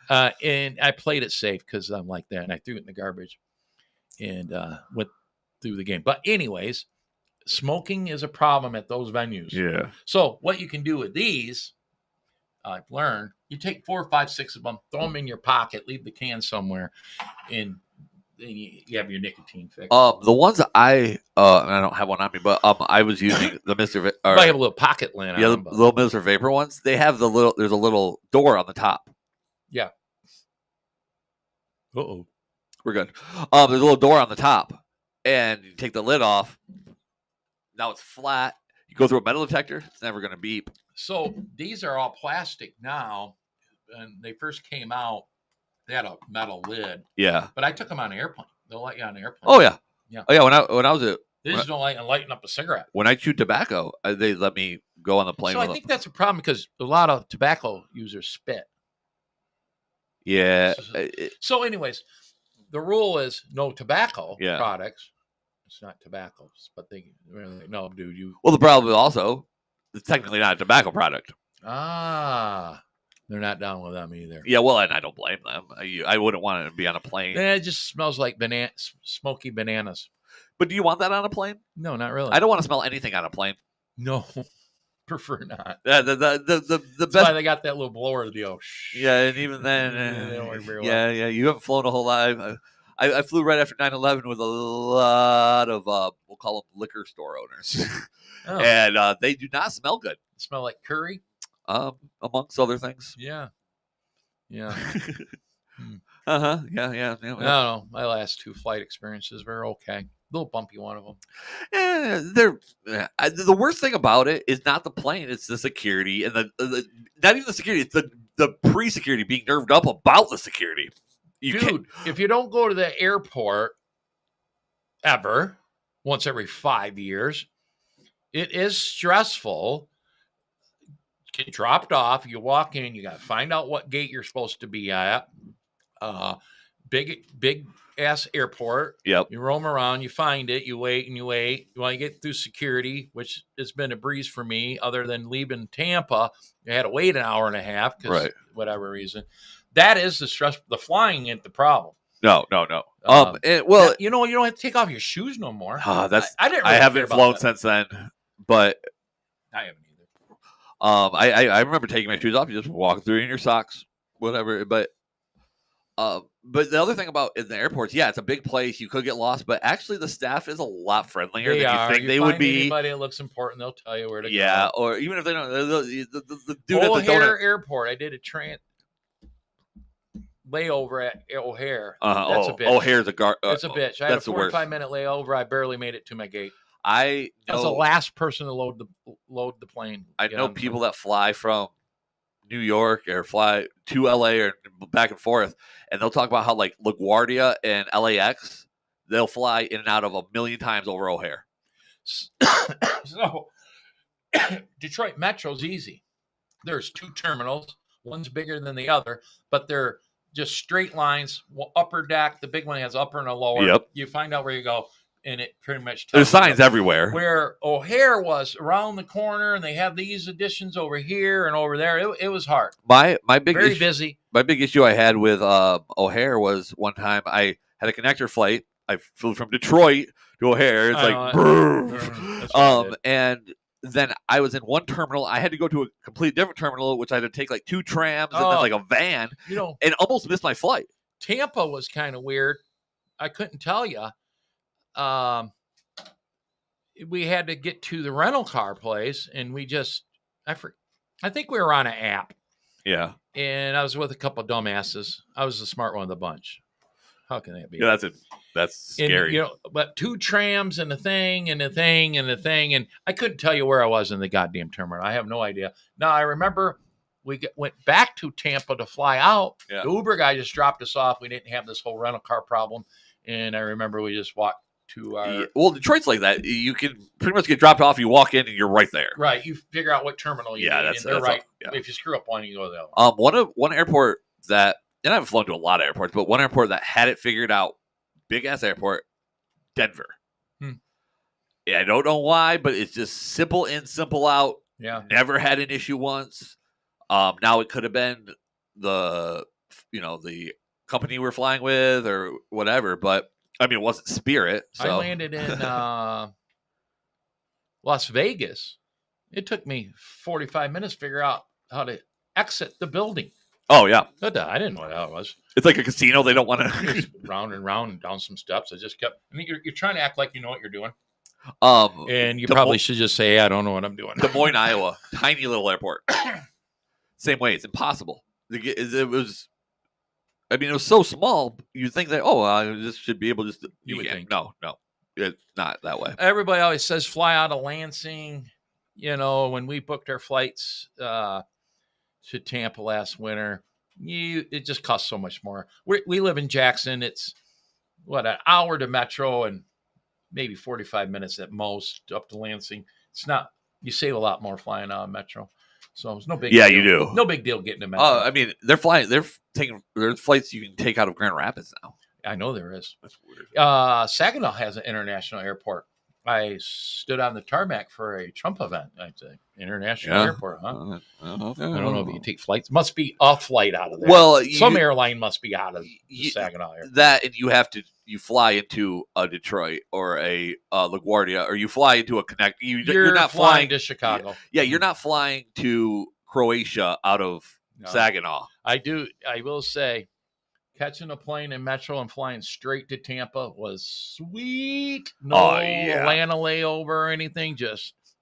No. And I played it safe because I'm like that, and I threw it in the garbage and went through the game. But anyways, smoking is a problem at those venues. Yeah. So what you can do with these, I've learned, you take 4, 5, 6 of them, throw them in your pocket, leave the can somewhere, and then you have your nicotine fix. The ones that I don't have one on me, but I was using the Mr. I have a little pocket lint. Yeah, the little Mr. Vapor ones. They have there's a little door on the top. Yeah. Uh-oh. We're good. There's a little door on the top, and you take the lid off. Now it's flat. You go through a metal detector. It's never going to beep. So these are all plastic now. And they first came out, they had a metal lid. Yeah. But I took them on an airplane. They'll let you on an airplane. Oh, yeah. Yeah. Oh, yeah. When I was at... They just don't like lighting up a cigarette. When I chewed tobacco, they let me go on the plane. So I think that's a problem because a lot of tobacco users spit. Yeah. So anyways, the rule is no tobacco products. It's not tobacco, but they really, no, dude. Well, the problem is also it's technically not a tobacco product. They're not down with them either. Yeah, well, and I don't blame them. I wouldn't want it to be on a plane. It just smells like smoky bananas. But do you want that on a plane? No, not really. I don't want to smell anything on a plane. No, prefer not. Yeah, the That's best. why they got that little blower deal. Yeah, and even then, they don't work very well. Yeah. You haven't flown a whole lot. I flew right after 9/11 with a lot of we'll call them liquor store owners, and they do not smell good. Smell like curry, amongst other things. Yeah. Yeah. No. My last 2 flight experiences were okay. A little bumpy, one of them. Yeah, the worst thing about it is not the plane; it's the security and the not even the security. It's the pre-security being nerved up about the security. Dude, if you don't go to the airport ever, once every 5 years, it is stressful. Get dropped off. You walk in, you got to find out what gate you're supposed to be at. Big ass airport. Yep. You roam around, you find it, you wait and you wait. You want to get through security, which has been a breeze for me, other than leaving Tampa. You had to wait an hour and a half because whatever reason. That is the stress. The flying ain't the problem. No. You don't have to take off your shoes no more. I haven't flown since then, but I haven't either. I remember taking my shoes off. You just walk through in your socks, whatever. But But the other thing about in the airports, yeah, it's a big place. You could get lost, but actually the staff is a lot friendlier than you think they would be. Anybody that looks important, they'll tell you where to go. Yeah, or even if they don't, the dude O'Hare at the donut Airport. I did a layover at O'Hare. That's a bitch. O'Hare's a it's a bitch. I had a 45-minute layover. I barely made it to my gate. I was the last person to load the plane. I know people that fly from New York or fly to LA or back and forth, and they'll talk about how like LaGuardia and LAX, they'll fly in and out of a million times over O'Hare. So Detroit Metro's easy. There's 2 terminals. One's bigger than the other, but they're just straight lines. Upper deck, the big one has upper and a lower. Yep. You find out where you go, and it pretty much tells there's signs everywhere. Where O'Hare was around the corner, and they have these additions over here and over there. It was hard. My big very busy. My big issue I had with O'Hare was one time I had a connector flight. I flew from Detroit to O'Hare. It's and then I was in one terminal. I had to go to a completely different terminal, which I had to take like 2 trams and then like a van, and almost missed my flight. Tampa was kind of weird. I couldn't tell you. We had to get to the rental car place, and I think we were on an app. Yeah. And I was with a couple of dumbasses. I was the smart one of the bunch. How can that be? Yeah, that's scary. And, but 2 trams and the thing and the thing and the thing, and I couldn't tell you where I was in the goddamn terminal. I have no idea. Now I remember we went back to Tampa to fly out. Yeah. The Uber guy just dropped us off. We didn't have this whole rental car problem, and I remember we just walked to our. Yeah. Well, Detroit's like that. You can pretty much get dropped off. You walk in and you're right there. Right. You figure out what terminal you need. They're right. If you screw up one, you go to the other. One airport that. And I've flown to a lot of airports, but one airport that had it figured out, big-ass airport, Denver. Yeah, I don't know why, but it's just simple in, simple out. Yeah. Never had an issue once. Now it could have been the company we're flying with or whatever, but, I mean, it wasn't Spirit. So. I landed in Las Vegas. It took me 45 minutes to figure out how to exit the building. Oh, yeah. I didn't know what that was. It's like a casino. They don't want to... round and round and down some steps. I just kept... I mean, you're trying to act like you know what you're doing. And you probably should just say, I don't know what I'm doing. Des Moines, Iowa. Tiny little airport. Same way. It's impossible. It was... I mean, it was so small. You'd think that, this should be able to... You would think. No. It's not that way. Everybody always says fly out of Lansing. When we booked our flights... to Tampa last winter, it just costs so much more. We live in Jackson. It's an hour to Metro and maybe 45 minutes at most up to Lansing. It's not. You save a lot more flying out of Metro, so it's no big. Yeah, deal. You do. No big deal getting to Metro. I mean, they're flying. There's flights you can take out of Grand Rapids now. I know there is. That's weird. Saginaw has an international airport. I stood on the tarmac for a Trump event. It's an international airport, huh? I don't know if you can take flights. Must be a flight out of there. Well, some airline must be out of the Saginaw airport. That, and you fly into a Detroit or a LaGuardia, or you fly into a Connect. You're not flying to Chicago. Yeah, you're not flying to Croatia out of Saginaw. I will say, catching a plane in Metro and flying straight to Tampa was sweet. No Atlanta layover or anything.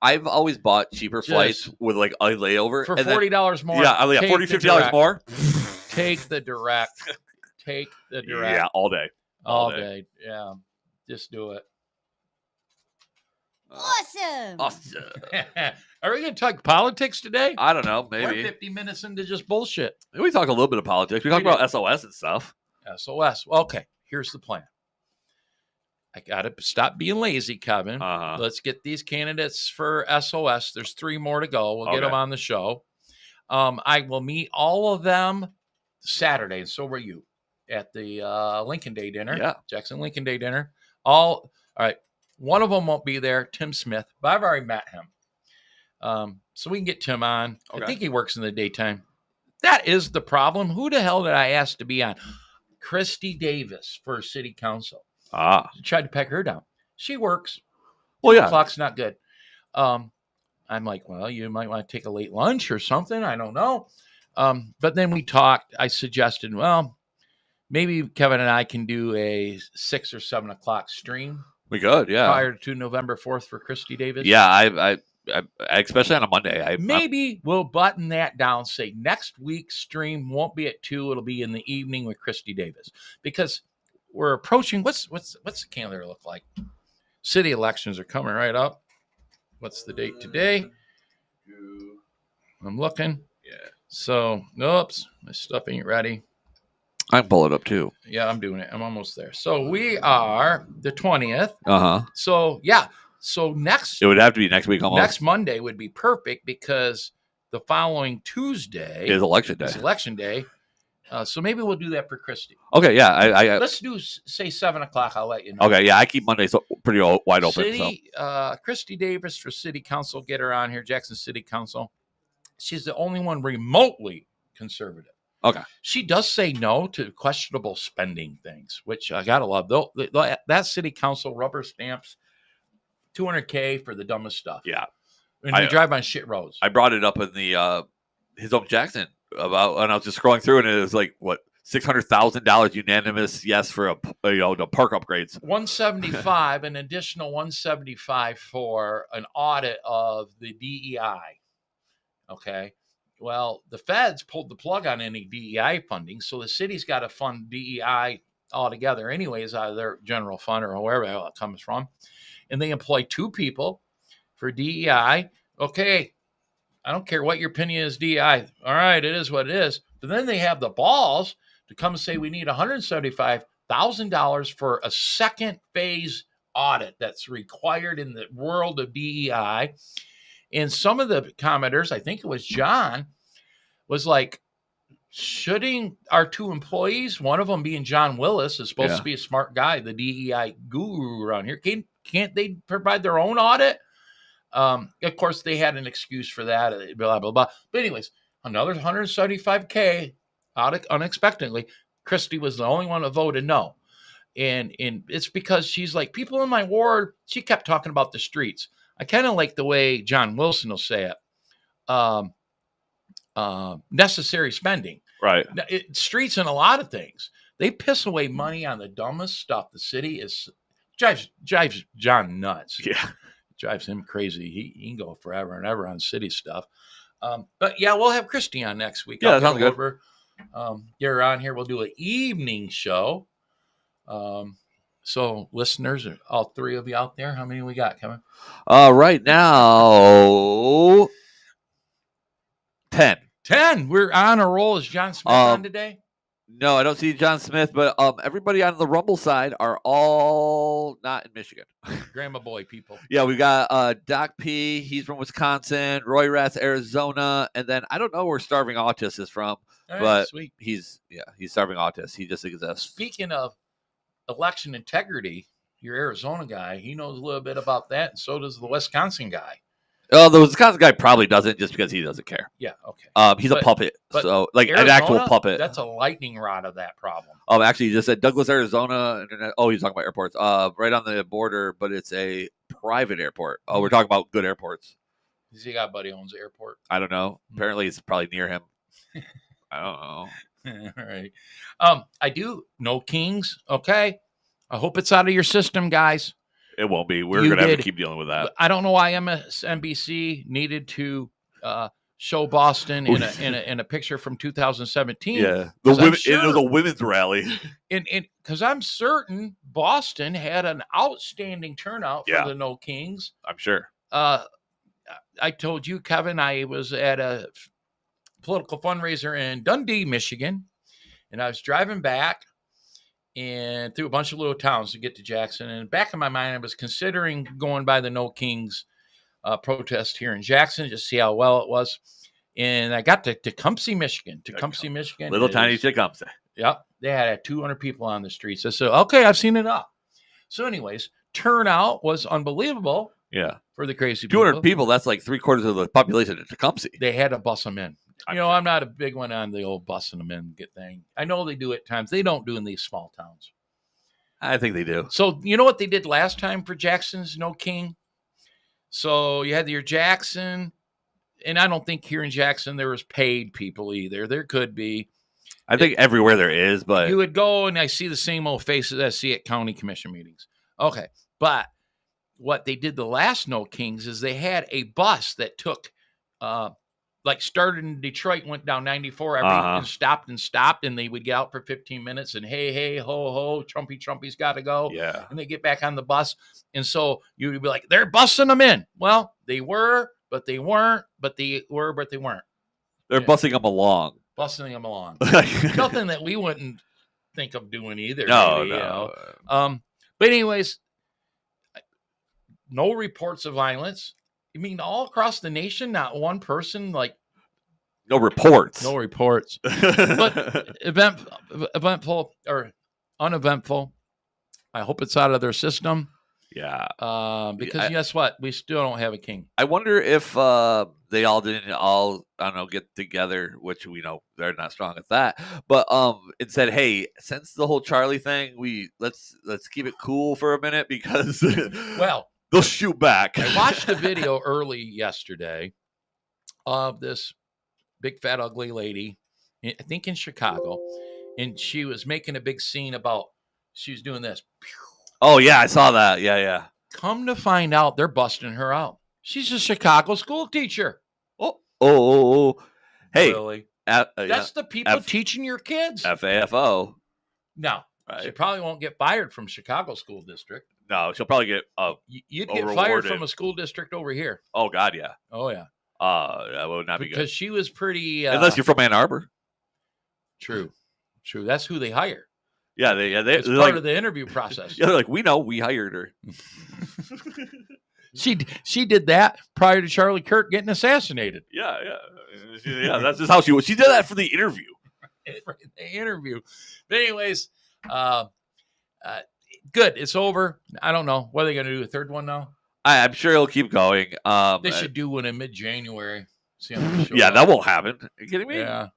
I've always bought cheaper flights with like a layover. For $40 more. Yeah, $40, $50 more. Take the direct. Yeah, all day. All day. Yeah. Just do it. Awesome. Are we going to talk politics today? I don't know. Maybe. We're 50 minutes into just bullshit. We talk a little bit of politics. We talk about SOS and stuff. SOS. Okay. Here's the plan. I got to stop being lazy, Kevin. Let's get these candidates for SOS. There's 3 more to go. We'll get them on the show. I will meet all of them Saturday, and so will you, at the Lincoln Day dinner. Yeah. Jackson Lincoln Day dinner. All right. One of them won't be there, Tim Smith, but I've already met him. So we can get Tim on. Okay. I think he works in the daytime. That is the problem. Who the hell did I ask to be on? Christy Davis for city council. I tried to peg her down. She works. Well, yeah. Clock's not good. I'm like, well, you might want to take a late lunch or something. I don't know. But then we talked. I suggested, well, maybe Kevin and I can do a 6 or 7 o'clock stream. We could, yeah. Prior to November 4th for Christy Davis. Yeah, I especially on a Monday. Maybe we'll button that down. Say next week's stream won't be at 2. It'll be in the evening with Christy Davis, because we're approaching. What's the calendar look like? City elections are coming right up. What's the date today? I'm looking. Yeah. So, oops, my stuff ain't ready. I can pull it up too. Yeah, I'm doing it. I'm almost there. So we are the 20th. So yeah. So it would have to be next week almost. Next Monday would be perfect, because the following Tuesday is election day. So maybe we'll do that for Christy. Okay, yeah. Let's do, say, 7 o'clock. I'll let you know. Okay, yeah. I keep Mondays pretty wide open. City, Christy Davis for City Council. Get her on here. Jackson City Council. She's the only one remotely conservative. Okay. She does say no to questionable spending things, which I gotta love. Though that City Council rubber stamps $200K for the dumbest stuff. Yeah. And we drive on shit roads. I brought it up in the his own Jackson about, and I was just scrolling through, and it was like, what, $600,000 unanimous yes for the park upgrades. 175, an additional 175 for an audit of the DEI. Okay. Well, the feds pulled the plug on any DEI funding, so the city's got to fund DEI altogether anyways out of their general fund or wherever it comes from. And they employ 2 people for DEI. Okay, I don't care what your opinion is, DEI. All right, it is what it is. But then they have the balls to come and say we need $175,000 for a second phase audit that's required in the world of DEI. And some of the commenters, I think it was John, was like, shouldn't our 2 employees, one of them being John Willis, is supposed to be a smart guy, the DEI guru around here, can't they provide their own audit? Of course, they had an excuse for that, blah, blah, blah. But anyways, another $175K out unexpectedly. Christy was the only one that voted no. And it's because she's like, people in my ward, she kept talking about the streets. I kind of like the way John Wilson will say it. Necessary spending. Right. Streets and a lot of things. They piss away money on the dumbest stuff. The city drives John nuts. Yeah. Drives him crazy. He can go forever and ever on city stuff. But yeah, we'll have Christy on next week. Yeah, that sounds good. Get her on here. We'll do an evening show. So listeners, all 3 of you out there, how many we got, Kevin? Right now, 10. 10. We're on a roll. Is John Smith on today? No, I don't see John Smith, but everybody on the Rumble side are all not in Michigan. Grandma boy people. Yeah, we got Doc P. He's from Wisconsin. Roy Ratz, Arizona, and then I don't know where Starving Autist is from, but sweet. He's Starving Autist. He just exists. Speaking of election integrity, your Arizona guy, he knows a little bit about that, and so does the Wisconsin guy. Oh, the Wisconsin guy probably doesn't, just because he doesn't care. Yeah, okay. He's a puppet, so like Arizona, an actual puppet. That's a lightning rod of that problem. Actually, you just said Douglas, Arizona. Oh, he's talking about airports. Right on the border, but it's a private airport. Oh, we're talking about good airports. Does he got a buddy who owns the airport? I don't know. Apparently, it's probably near him. I don't know. All right. I do know Kings. Okay. I hope it's out of your system, guys. It won't be. We're going to have to keep dealing with that. I don't know why MSNBC needed to show Boston in a picture from 2017. Yeah, it was a women's rally. And because I'm certain Boston had an outstanding turnout for the No Kings. I'm sure. I told you, Kevin, I was at a political fundraiser in Dundee, Michigan, and I was driving back and through a bunch of little towns to get to Jackson. And back in my mind, I was considering going by the No Kings protest here in Jackson, just see how well it was. And I got to Tecumseh, Michigan. Michigan. Little tiny Tecumseh. Yep. They had 200 people on the streets. I said, okay, I've seen it up. So anyways, turnout was unbelievable. Yeah. For the crazy people. 200 people, that's like 3/4 of the population of Tecumseh. They had to bus them in. I'm not a big one on the old bussing them in thing. I know they do at times. They don't do in these small towns. I think they do. So you know what they did last time for Jackson's No King? So you had your Jackson, and I don't think here in Jackson there was paid people either. There could be. I think everywhere there is, but you would go and I see the same old faces I see at county commission meetings. Okay, but what they did the last No Kings is they had a bus that took, started in Detroit, went down 94, and stopped, and they would get out for 15 minutes and hey, ho, ho, Trumpy's got to go. Yeah. And they get back on the bus. And so you would be like, they're bussing them in. Well, they were, but they weren't, but they were, but they weren't. They're bussing them along. Bussing them along. Nothing that we wouldn't think of doing either. No, maybe, no. You know? But anyways, no reports of violence. You mean all across the nation, not one person, like no reports. No reports. But eventful or uneventful. I hope it's out of their system. Yeah. Because guess what? We still don't have a king. I wonder if they all didn't all, I don't know, get together, which we know they're not strong at that. But it said, hey, since the whole Charlie thing, let's keep it cool for a minute because well, they'll shoot back. I watched a video early yesterday of this big fat ugly lady, I think in Chicago, and she was making a big scene about she was doing this. Oh yeah, I saw that. Yeah. Come to find out, they're busting her out. She's a Chicago school teacher. Oh. Hey, really? That's the people teaching your kids. FAFO. No, right. She probably won't get fired from Chicago school district. No, she'll probably get you'd get fired from a school district over here. Oh God, yeah. Oh yeah. That would not be good because she was pretty. Unless you're from Ann Arbor. True. That's who they hire. Yeah, it's part like, of the interview process. Yeah, they're like, we know, we hired her. She did that prior to Charlie Kirk getting assassinated. Yeah. That's just how she did that for the interview. The interview. But anyways, good. It's over. I don't know. What are they going to do? A third one now? I'm sure it'll keep going. They should do one in mid-January. That won't happen. Are you kidding me? Yeah.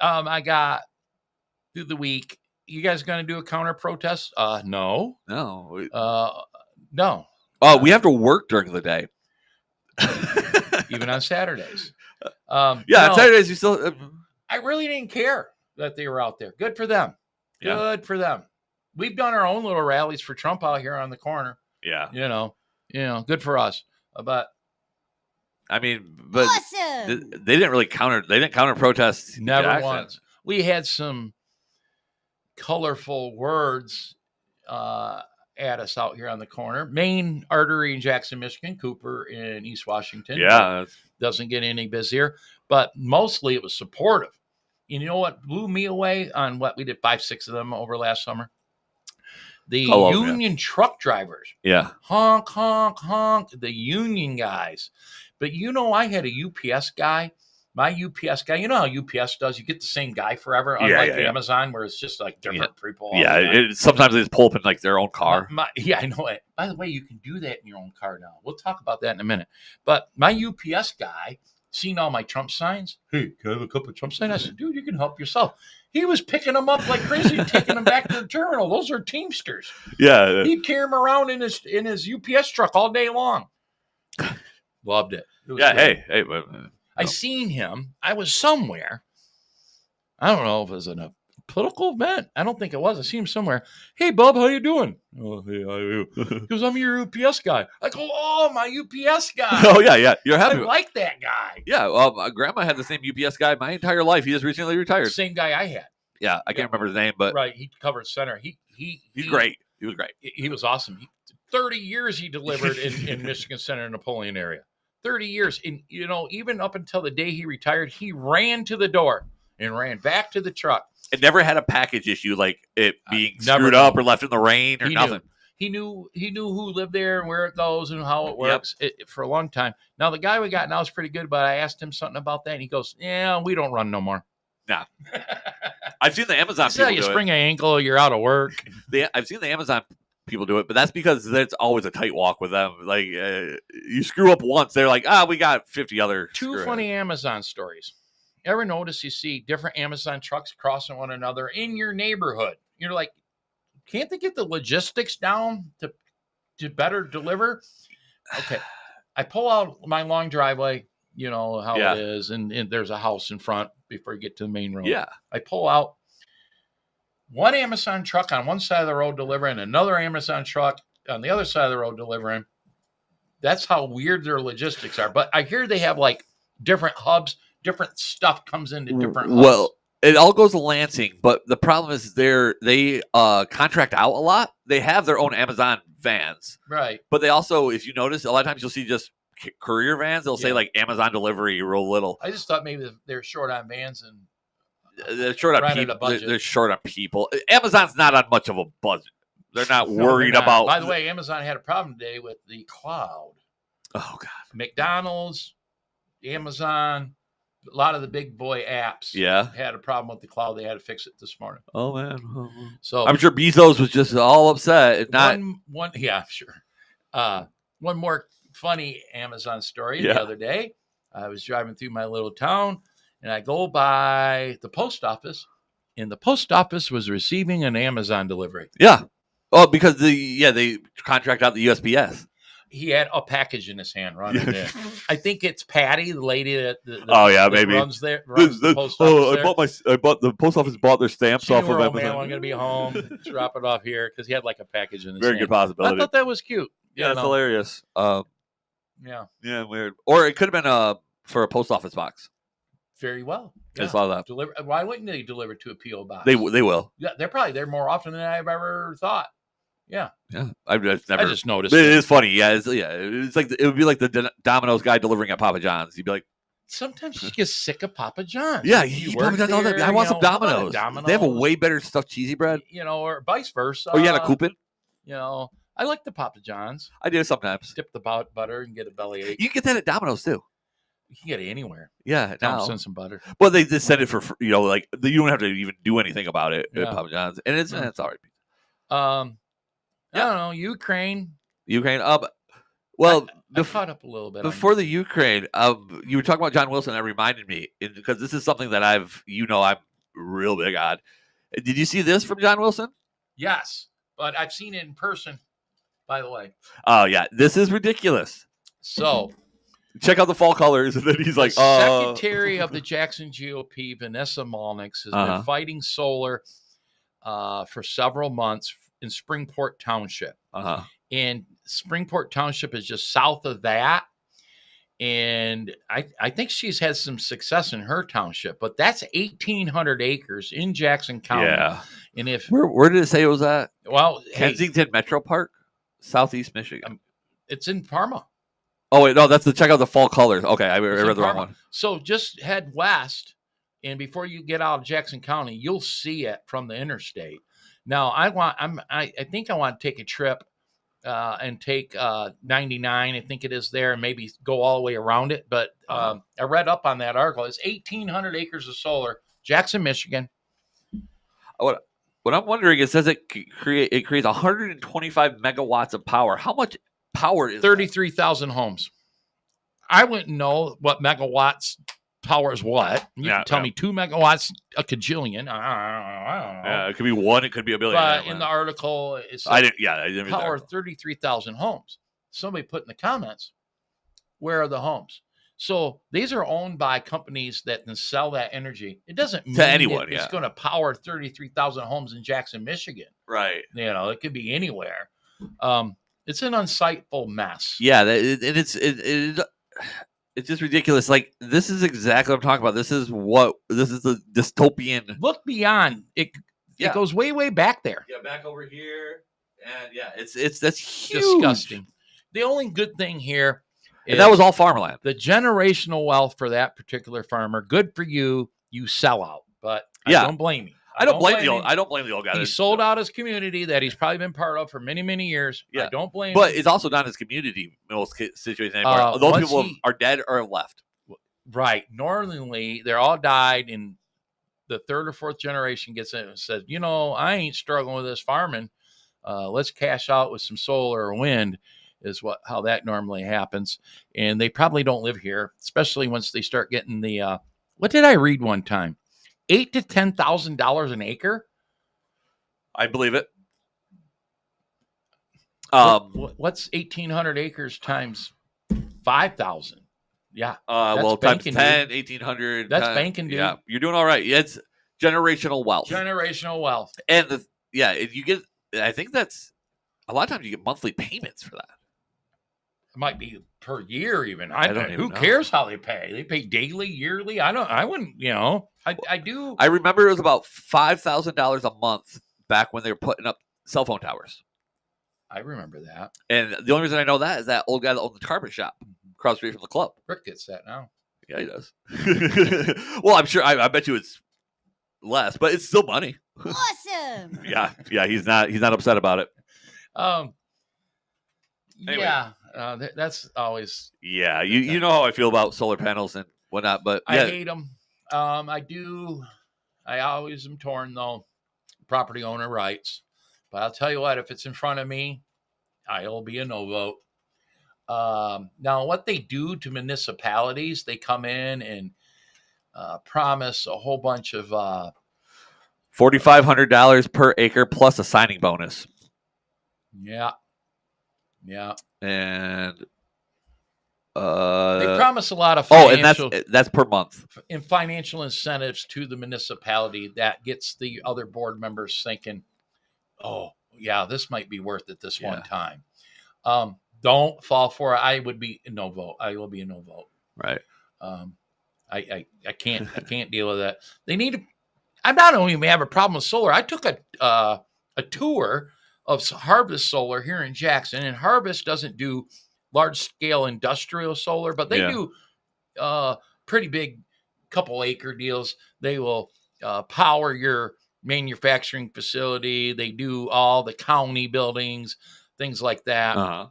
I got through the week. You guys going to do a counter protest? No. No. No. Oh, we have to work during the day. Even on Saturdays. On Saturdays you still. I really didn't care that they were out there. Good for them. Yeah. Good for them. We've done our own little rallies for Trump out here on the corner. Yeah. You know, good for us. But I mean, awesome. They didn't really counter. They didn't counter protests. Never once. We had some colorful words at us out here on the corner. Main artery in Jackson, Michigan, Cooper in East Washington. Yeah. Doesn't get any busier, but mostly it was supportive. You know what blew me away on what we did 5-6 of them over last summer? The union truck drivers. Yeah. Honk, honk, honk. The union guys. But I had a UPS guy. My UPS guy, you know how UPS does? You get the same guy forever, unlike Amazon, where it's just like different people. Sometimes they just pull up in like their own car. I know it. By the way, you can do that in your own car now. We'll talk about that in a minute. But my UPS guy, seen all my Trump signs. Hey, can I have a couple of Trump signs? I said, dude, you can help yourself. He was picking them up like crazy and taking them back to the terminal. Those are Teamsters. Yeah. He'd carry them around in his UPS truck all day long. Loved it. Hey. I seen him. I was somewhere. I don't know if it was in a political event. I don't think it was. I seen him somewhere. Hey, Bub, how you doing? Oh, hey, how are you? Because I'm your UPS guy. I go, oh, my UPS guy. Oh, yeah. You're happy. I like that guy. Yeah, well, my grandma had the same UPS guy my entire life. He just recently retired. Same guy I had. Yeah, I can't remember his name, but right, he covered center. He's great. He was great. He was awesome. 30 years he delivered in Michigan Center, Napoleon area. 30 years. And, even up until the day he retired, he ran to the door and ran back to the truck. It never had a package issue like it being screwed up or left in the rain or nothing. He knew who lived there and where it goes and how it works for a long time. Now, the guy we got now is pretty good, but I asked him something about that, and he goes, yeah, we don't run no more. Nah. I've seen the Amazon people do it. You spring an ankle, you're out of work. I've seen the Amazon people do it, but that's because it's always a tight walk with them. Like you screw up once, they're like, we got 50 other. Two funny Amazon stories. Ever notice you see different Amazon trucks crossing one another in your neighborhood? You're like, can't they get the logistics down to better deliver? Okay. I pull out my long driveway, you know how it is, and there's a house in front before you get to the main road. Yeah. I pull out, one Amazon truck on one side of the road delivering, another Amazon truck on the other side of the road delivering. That's how weird their logistics are. But I hear they have like different hubs, different stuff comes into different hubs. Well, it all goes to Lansing, but the problem is they contract out a lot. They have their own Amazon vans. Right. But they also, if you notice, a lot of times you'll see just courier vans. They'll say like Amazon delivery real little. I just thought maybe they're short on vans and they're short on people. They're short on people. Amazon's not on much of a budget. They're not worried about. By the way, Amazon had a problem today with the cloud. Oh God. McDonald's, Amazon, a lot of the big boy apps had a problem with the cloud. They had to fix it this morning. Oh man. So I'm sure Bezos was just all upset. If not yeah, sure. One more funny Amazon story. The other day, I was driving through my little town and I go by the post office and the post office was receiving an Amazon delivery. Yeah. Oh, because they contract out the USPS. He had a package in his hand running there. I think it's Patty, the lady that maybe runs the post office. The post office bought their stamps off of Amazon. Man, I'm going to be home. Drop it off here because he had like a package in his hand. Very good possibility. I thought that was cute. Yeah, that's hilarious. Yeah, weird. Or it could have been for a post office box. Very well. Yeah. I saw that. Why wouldn't they deliver to a PO box? They will. Yeah, they're there more often than I've ever thought. Yeah. I've just never. I just noticed. It is funny. Yeah, it's like it would be like the Domino's guy delivering at Papa John's. You'd be like, sometimes you get sick of Papa John's. Yeah, you Papa John's all that. I want some Domino's. They have a way better stuffed cheesy bread. Or vice versa. Oh, you had a coupon? I like the Papa John's. I do sometimes. Dip the butter and get a bellyache. You can get that at Domino's too. You can get it anywhere. Yeah, send some butter. But they just send it for you don't have to even do anything about it at Papa John's, and it's all right. I don't know, Ukraine. Well, I caught up a little bit before the Ukraine. You were talking about John Wilson. That reminded me because this is something that I'm real big on. Did you see this from John Wilson? Yes, but I've seen it in person. By the way. Oh yeah, this is ridiculous. So, check out the fall colors, and then he's like, Secretary of the Jackson GOP, Vanessa Malnix, has been fighting solar for several months in Springport Township. And Springport Township is just south of that. And I think she's had some success in her township, but that's 1,800 acres in Jackson County. Yeah. And where did it say it was at? Well, Kensington Metro Park, Southeast Michigan. It's in Parma. Oh wait, no, check out the fall colors. Okay, I read the wrong one. So just head west, and before you get out of Jackson County, you'll see it from the interstate. Now, I think I want to take a trip and take 99. I think it is there, and maybe go all the way around it. But I read up on that article. It's 1,800 acres of solar, Jackson, Michigan. What I'm wondering is, says it creates 125 megawatts of power. How much power is 33,000 homes? I wouldn't know what megawatts. Power is what? You can tell me 2 megawatts, a cajillion. I don't know. Yeah, it could be one. It could be a billion. But in the article, it says I didn't power 33,000 homes. Somebody put in the comments, where are the homes? So these are owned by companies that can sell that energy. It doesn't mean to anyone. It's going to power 33,000 homes in Jackson, Michigan. Right. It could be anywhere. It's an unsightful mess. Yeah, it's just ridiculous. Like, this is exactly what I'm talking about. This is the dystopian. Look beyond it. It goes way, way back there. Yeah, back over here, and that's huge. Disgusting. The only good thing here is that was all farmland. The generational wealth for that particular farmer. Good for you. You sell out, but I don't blame you. I don't blame the old guy. He sold out his community that he's probably been part of for many, many years. Yeah. I don't blame him. But it's also not his community in most situations anymore. Those people are dead or have left. Right. Normally, they're all died, and the third or fourth generation gets in and says, I ain't struggling with this farming. Let's cash out with some solar or wind is how that normally happens. And they probably don't live here, especially once they start getting the what did I read one time? $8,000 to $10,000 an acre. I believe it. What's 1,800 acres times 5,000? Yeah. Times 10, 1,800. That's banking, dude. Yeah, you're doing all right. Generational wealth. Generational wealth. And you get. I think that's a lot of times you get monthly payments for that. It might be per year even. I don't even who know. cares how they pay? They pay daily, yearly. I wouldn't, I do. I remember it was about $5,000 a month back when they were putting up cell phone towers. I remember that. And the only reason I know that is that old guy that owned the carpet shop across the street from the club. Rick gets that now. Yeah, he does. Well, I'm sure. I bet you it's less, but it's still money. Awesome. Yeah. He's not upset about it. Anyway. Yeah. That's always. Yeah, you know how I feel about solar panels and whatnot, but I hate them. I do. I always am torn though. Property owner rights, but I'll tell you what: if it's in front of me, I'll be a no vote. Now, what they do to municipalities, they come in and promise a whole bunch of $4,500 per acre plus a signing bonus. Yeah. And they promise a lot of financial. And that's per month. And financial incentives to the municipality that gets the other board members thinking, "Oh, yeah, this might be worth it this one time." Don't fall for it. I would be a no vote. I will be a no vote. Right. I can't deal with that. They need to. I not only have a problem with solar. I took a tour of Harvest Solar here in Jackson, and Harvest doesn't do large scale industrial solar, but they do pretty big couple acre deals. They will power your manufacturing facility. They do all the county buildings, things like that.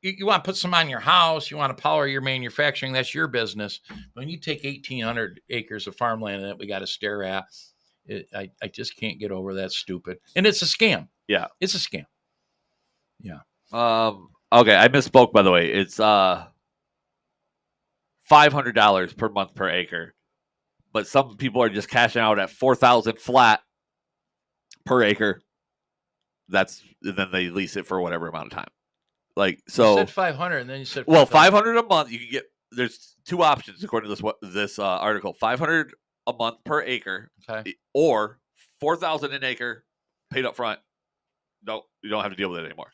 You want to put some on your house, you want to power your manufacturing, that's your business. When you take 1,800 acres of farmland that we got to stare at, I just can't get over that stupid. And it's a scam. Yeah. It's a scam. Yeah. Okay, I misspoke, by the way. It's $500 per month per acre. But some people are just cashing out at $4,000 flat per acre. Then they lease it for whatever amount of time. Like, so you said 500 and then you said 4,000. Well, 500 a month. You can get. There's two options according to this article: 500 a month per acre, or 4,000 an acre, paid up front. No, you don't have to deal with it anymore.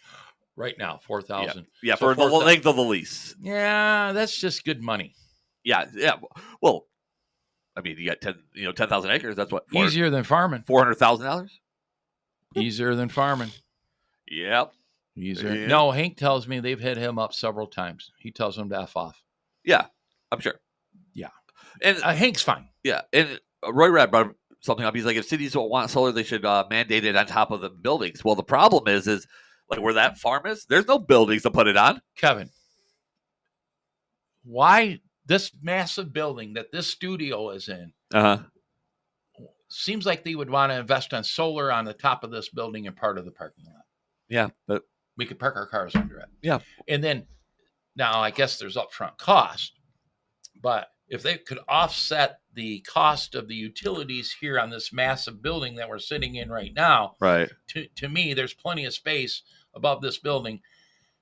Right now, 4,000. Yeah, so for the length of the lease. Yeah, that's just good money. Yeah. Well, I mean, you got 10,000 acres. That's what easier than farming. $400,000. Easier than farming. Yep. Easier. Yeah. No, Hank tells me they've hit him up several times. He tells them to F off. Yeah, I'm sure. Yeah. And Hank's fine. Yeah. And Roy Rad brought something up. He's like, if cities don't want solar, they should mandate it on top of the buildings. Well, the problem is like where that farm is, there's no buildings to put it on. Kevin, why this massive building that this studio is in seems like they would want to invest on solar on the top of this building and part of the parking lot. Yeah, but we could park our cars under it. Yeah. And then now I guess there's upfront cost, but if they could offset the cost of the utilities here on this massive building that we're sitting in right now, right? To me, there's plenty of space above this building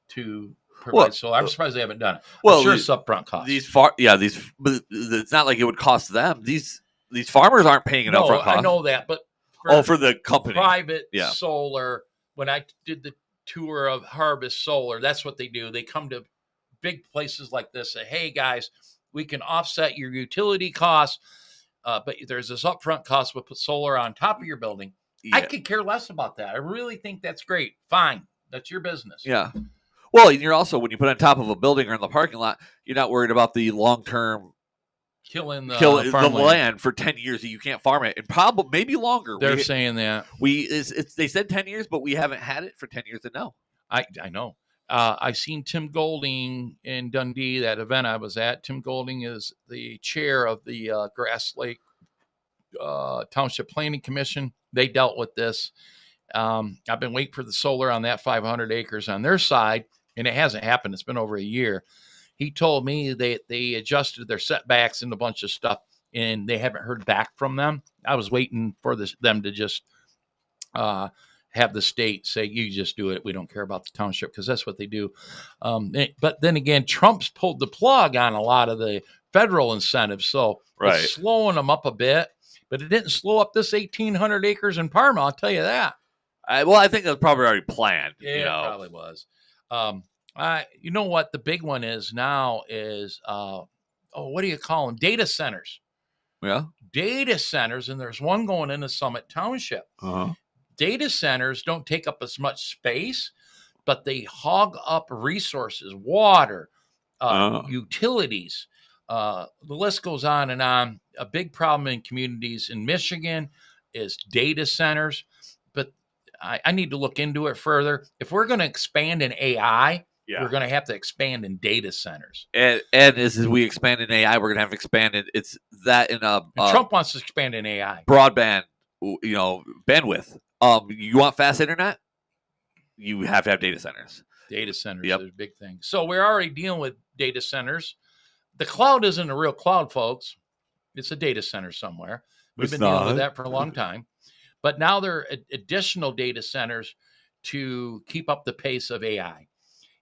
to provide solar. I'm surprised they haven't done it. Well, I'm sure it's upfront cost. But it's not like it would cost them. These farmers aren't paying an upfront cost. I know that, but for the company, private solar. When I did the tour of Harvest Solar, that's what they do. They come to big places like this, say, "Hey guys, we can offset your utility costs, but there's this upfront cost. We'll put solar on top of your building." Yeah. I could care less about that. I really think that's great. Fine, that's your business. Yeah. Well, and you're also, when you put it on top of a building or in the parking lot, you're not worried about the long-term killing the land for 10 years that you can't farm it, and probably maybe longer. They're saying that they said 10 years, but we haven't had it for 10 years to know. I know. I seen Tim Golding in Dundee, that event I was at. Tim Golding is the chair of the Grass Lake Township Planning Commission. They dealt with this. I've been waiting for the solar on that 500 acres on their side, and it hasn't happened. It's been over a year. He told me they adjusted their setbacks and a bunch of stuff, and they haven't heard back from them. I was waiting for them to just have the state say, "You just do it. We don't care about the township," because that's what they do. But then again, Trump's pulled the plug on a lot of the federal incentives. So Right. it's slowing them up a bit, but it didn't slow up this 1,800 acres in Parma. I'll tell you that. I think that's probably already planned. Yeah, it probably was. You know what the big one is now is, what do you call them? Data centers. Yeah. Data centers, and there's one going into Summit Township. Data centers don't take up as much space, but they hog up resources, water, utilities. The list goes on and on. A big problem in communities in Michigan is data centers, but I need to look into it further. If we're going to expand in AI, we're going to have to expand in data centers. And as we expand in AI, we're going to have to expand in it's that in Trump wants to expand in AI. Broadband, bandwidth. You want fast internet? You have to have data centers. Data centers is a big thing. So we're already dealing with data centers. The cloud isn't a real cloud, folks. It's a data center somewhere. We've been dealing with that for a long time. But now there are additional data centers to keep up the pace of AI.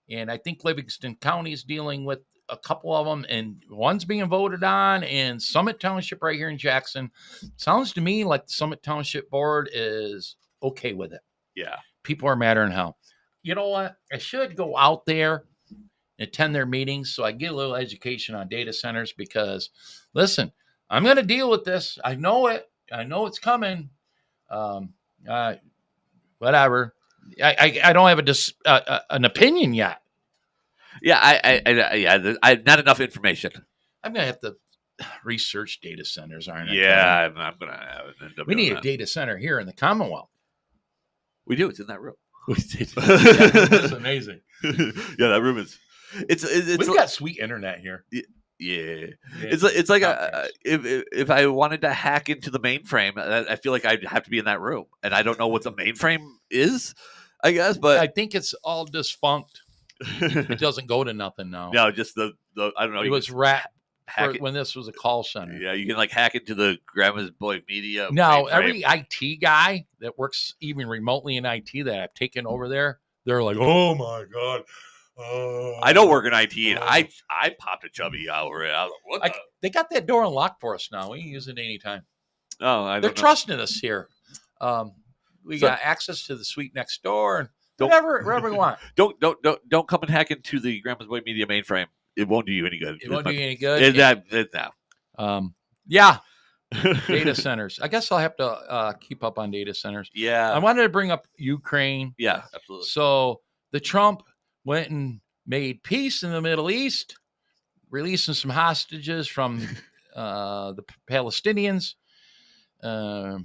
And I think Livingston County is dealing with a couple of them, and one's being voted on in Summit Township right here in Jackson. Sounds to me like the Summit Township Board is okay with it. Yeah. People are madder than hell. You know what? I should go out there and attend their meetings so I get a little education on data centers because, listen, I'm going to deal with this. I know it. I know it's coming. Whatever. I don't have an opinion yet. Yeah, I not enough information. I'm gonna have to research data centers, aren't I? Yeah, I'm gonna end up. We need a data center here in the Commonwealth. We do. It's in that room. It's amazing. Yeah, that room is. It's We've got sweet internet here. Yeah. It's like if I wanted to hack into the mainframe, I feel like I'd have to be in that room, and I don't know what the mainframe is. I guess, but I think it's all defunct. It doesn't go to nothing now. No, just the I don't know. It was when this was a call center. Yeah, you can like hack into the Grandma's Boy Media. Now, mainframe. every IT guy that works even remotely in IT that I've taken over there, they're like, "Oh my god." I don't work in IT, and I popped a chubby out over it. I was like, what? They got that door unlocked for us now. We can use it anytime. Oh, they're trusting us here. We got access to the suite next door and wherever we want. Don't come and hack into the Grandma's Boy Media mainframe. It won't do you any good. It won't do you any good. No. Yeah. Data centers. I guess I'll have to keep up on data centers. Yeah. I wanted to bring up Ukraine. Yeah, absolutely. So the Trump went and made peace in the Middle East, releasing some hostages from the Palestinians, the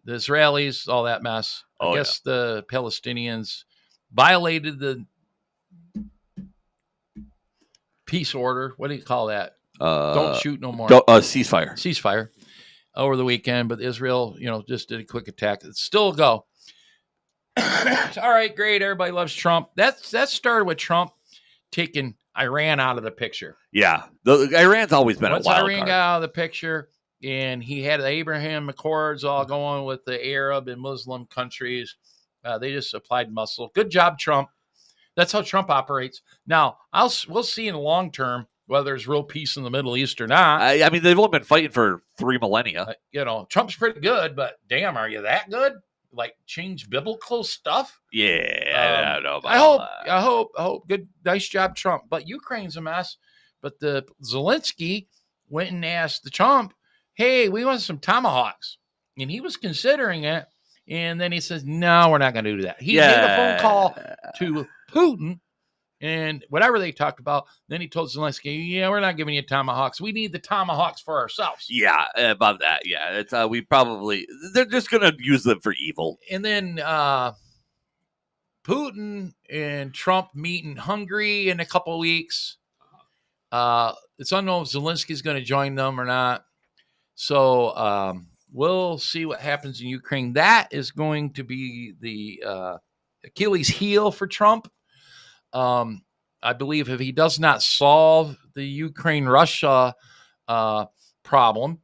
Israelis, all that mess. I guess the Palestinians violated the peace order. What do you call that? Don't shoot no more. Ceasefire. Ceasefire over the weekend, but Israel, just did a quick attack. It's still a go. All right, great. Everybody loves Trump. That started with Trump taking Iran out of the picture. Yeah, Iran's always been Once a wild Iran card. got out of the picture, and he had the Abraham Accords all going with the Arab and Muslim countries. They just applied muscle. Good job, Trump. That's how Trump operates. Now, we'll see in the long term whether there's real peace in the Middle East or not. I mean, they've only been fighting for 3 millennia. Trump's pretty good, but damn, are you that good? Like change biblical stuff? Yeah, I don't know about I hope. Good, nice job, Trump. But Ukraine's a mess. But the Zelensky went and asked the Trump, "Hey, we want some tomahawks," and he was considering it. And then he says, "No, we're not going to do that." He made a phone call to Putin, and whatever they talked about. Then he told Zelensky, "Yeah, we're not giving you tomahawks. We need the tomahawks for ourselves." Yeah, about that. Yeah, it's they're just going to use them for evil. And then Putin and Trump meet in Hungary in a couple of weeks. It's unknown if Zelensky's going to join them or not. So we'll see what happens in Ukraine. That is going to be the Achilles heel for Trump. I believe if he does not solve the Ukraine-Russia problem,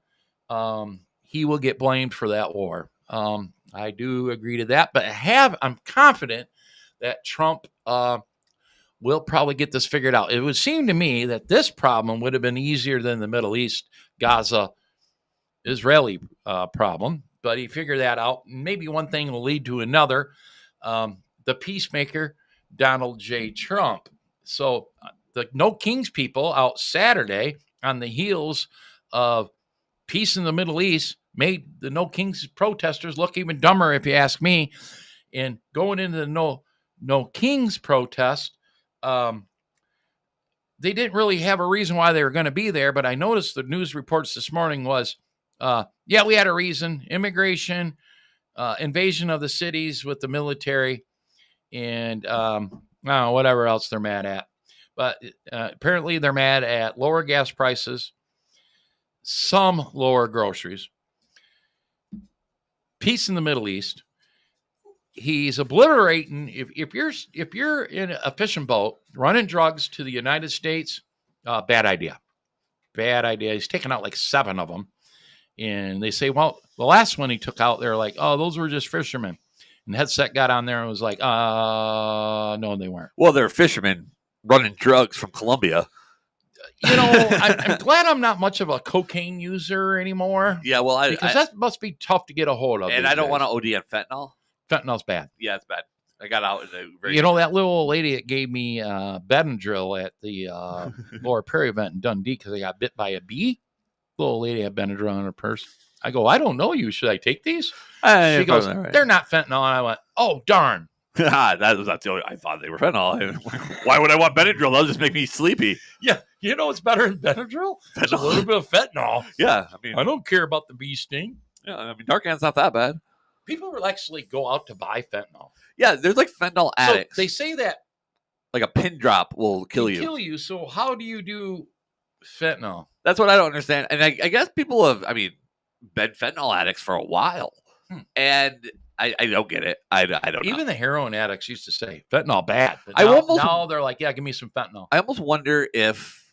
he will get blamed for that war. I do agree to that, but I'm confident that Trump we'll probably get this figured out. It would seem to me that this problem would have been easier than the Middle East, Gaza, Israeli problem. But he figured that out. Maybe one thing will lead to another. The peacemaker, Donald J. Trump. So the No Kings people out Saturday on the heels of peace in the Middle East made the No Kings protesters look even dumber, if you ask me. And going into the No Kings protest, they didn't really have a reason why they were going to be there. But I noticed the news reports this morning was, we had a reason: immigration, invasion of the cities with the military, and whatever else they're mad at. But apparently they're mad at lower gas prices, some lower groceries, peace in the Middle East. He's obliterating. If you're in a fishing boat running drugs to the United States, bad idea. He's taken out like 7 of them, and they say, well, the last one he took out, they're like, oh, those were just fishermen. And Headset got on there and was like, no, they weren't. Well, they're fishermen running drugs from Colombia. I'm glad I'm not much of a cocaine user anymore. Yeah, well, because that must be tough to get a hold of. And I don't want to OD on fentanyl. Fentanyl's bad. Yeah, it's bad. I got out. That little old lady that gave me Benadryl at the Lower Prairie event in Dundee because I got bit by a bee. Little old lady had Benadryl in her purse. I go, I don't know you. Should I take these? She goes, right. They're not fentanyl. And I went, oh, darn. That's the only. I thought they were fentanyl. Why would I want Benadryl? That'll just make me sleepy. Yeah, it's better than Benadryl. It's a little bit of fentanyl. Yeah, I don't care about the bee sting. Yeah, Narcan's not that bad. People will actually go out to buy fentanyl. Yeah, there's like fentanyl addicts. So they say that like a pin drop will kill you. So how do you do fentanyl? That's what I don't understand. And I guess people have, been fentanyl addicts for a while, and I don't get it. I don't know. Even the heroin addicts used to say fentanyl bad. But now they're like, yeah, give me some fentanyl. I almost wonder if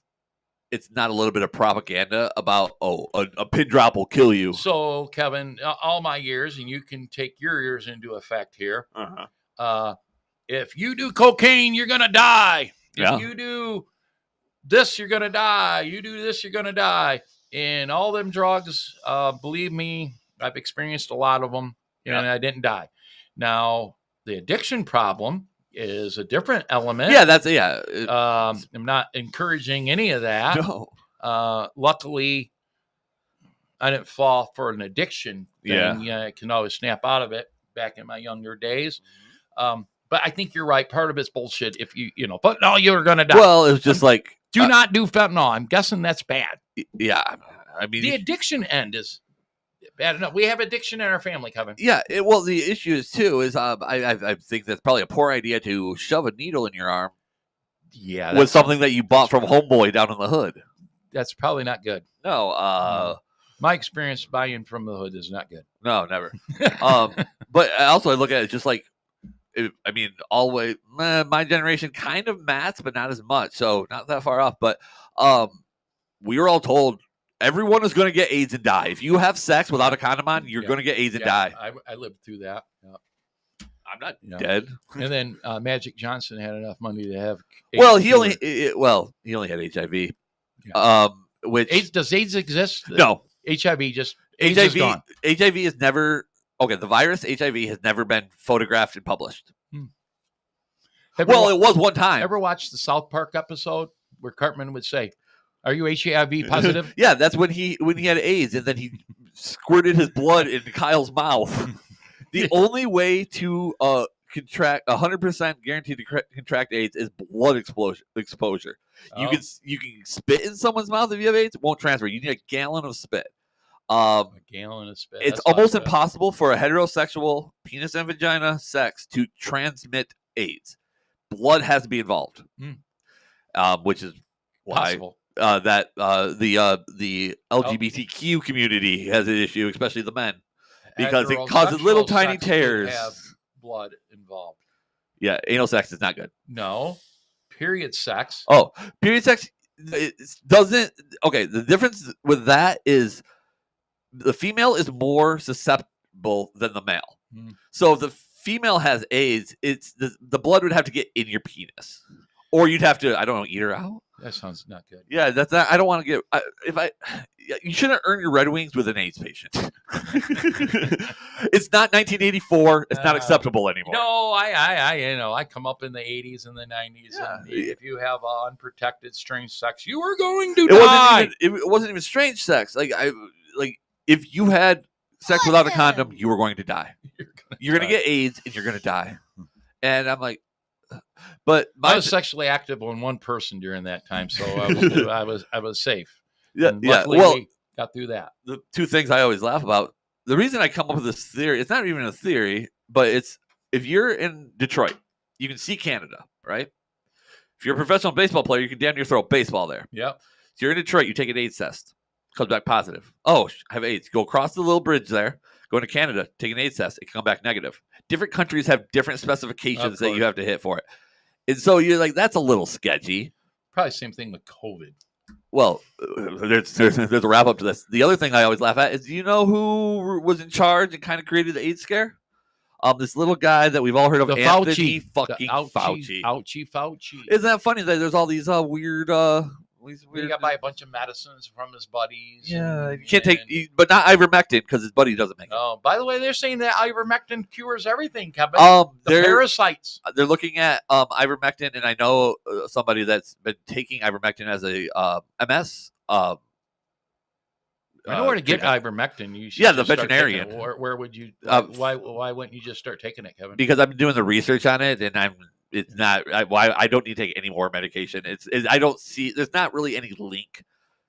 it's not a little bit of propaganda about, a pin drop will kill you. So, Kevin, all my years, and you can take your years into effect here. If you do cocaine, you're going to die. If you do this, you're going to die. You do this, you're going to die. And all them drugs, believe me, I've experienced a lot of them, and I didn't die. Now, the addiction problem is a different element. Yeah, I'm not encouraging any of that. No. Luckily, I didn't fall for an addiction thing. Yeah, I can always snap out of it back in my younger days. But I think you're right. Part of it's bullshit. If fentanyl, you're going to die. Well, it was just do not do fentanyl. I'm guessing that's bad. Yeah. The addiction end is bad enough. We have addiction in our family, Kevin. Yeah. Well, the issue is too is I think that's probably a poor idea to shove a needle in your arm. Yeah. With something that you bought from Homeboy down in the hood. That's probably not good. No. My experience buying from the hood is not good. No, never. But also I look at it just like, all the way, my generation kind of mats, but not as much. So not that far off. But we were all told everyone is going to get AIDS and die. If you have sex without a condom on, you're going to get AIDS and die. I lived through that. Yeah. I'm not dead. And then Magic Johnson had enough money to have AIDS. Well, he only had HIV. Yeah. Which AIDS, does AIDS exist? No. HIV is gone. HIV is never. Okay, the virus HIV has never been photographed and published. It was one time. Ever watched the South Park episode where Cartman would say, "Are you HIV positive?" Yeah, that's when he had AIDS, and then he squirted his blood in Kyle's mouth. The only way to contract 100% guaranteed to contract AIDS is blood exposure. You can spit in someone's mouth if you have AIDS. It won't transfer. You need a gallon of spit. A gallon of spit. It's almost impossible for a heterosexual penis and vagina sex to transmit AIDS. Blood has to be involved, which is why the LGBTQ community has an issue, especially the men, because it causes little tiny tears. Have blood involved. Yeah, anal sex is not good. No, period sex. Oh, period sex doesn't. Okay, the difference with that is the female is more susceptible than the male. So if the female has AIDS, it's the blood would have to get in your penis, Or you'd have to, I don't know, eat her out. That sounds not good. Yeah, that's not. I don't want to get. You shouldn't earn your Red Wings with an AIDS patient. It's not 1984. It's not acceptable anymore. No, I come up in the 80s and the 90s. Yeah. And if you have unprotected strange sex, you are going to die. It wasn't even strange sex. Like if you had sex without a condom, you were going to die. You're going to get AIDS and you're going to die. And I'm like, but I was sexually active on one person during that time, so I was safe. Yeah, and luckily we got through that. The two things I always laugh about. The reason I come up with this theory, it's not even a theory, but it's if you're in Detroit, you can see Canada, right? If you're a professional baseball player, you can damn near throw a baseball there. Yep. If you're in Detroit, you take an AIDS test, comes back positive. Oh, I have AIDS. Go across the little bridge there. Go into Canada, take an AIDS test. It can come back negative. Different countries have different specifications that you have to hit for it. And so you're like, that's a little sketchy. Probably same thing with COVID. Well, there's a wrap up to this. The other thing I always laugh at is, do you know who was in charge and kind of created the AIDS scare? This little guy that we've all heard of, The Anthony Fauci. fucking Fauci. Fauci. Isn't that funny that there's all these weird He got by a bunch of medicines from his buddies. Yeah, you can't take, but not ivermectin because his buddy doesn't make it. Oh, by the way, they're saying that ivermectin cures everything, Kevin. The parasites. They're looking at ivermectin, and I know somebody that's been taking ivermectin as a MS. I know where to get ivermectin. You should the veterinarian. Where would you? Why wouldn't you just start taking it, Kevin? Because I've been doing the research on it, and it's not. I don't need to take any more medication. I don't see. There's not really any link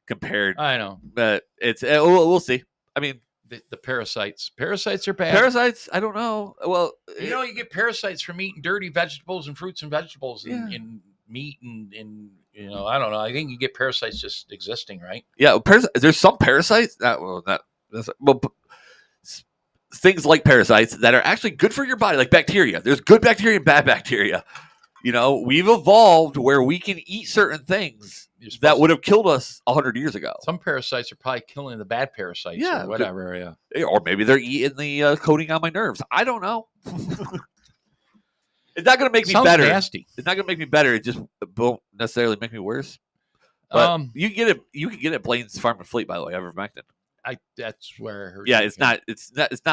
compared. I know, but it's. We'll see. I mean, the parasites. Parasites are bad. Parasites. I don't know. Well, you get parasites from eating dirty vegetables and fruits and vegetables and meat and I don't know. I think you get parasites just existing, right? Yeah, there's some parasites. Things like parasites that are actually good for your body, like bacteria. There's good bacteria and bad bacteria. We've evolved where we can eat certain things that would have killed us 100 years ago. Some parasites are probably killing the bad parasites or whatever. Or maybe they're eating the coating on my nerves. I don't know. It's not going to make me better. Nasty. It's not going to make me better. It just won't necessarily make me worse. But you can get it. You can get it at Blaine's Farm and Fleet, by the way, ivermectin. That's where I heard. Yeah, it's not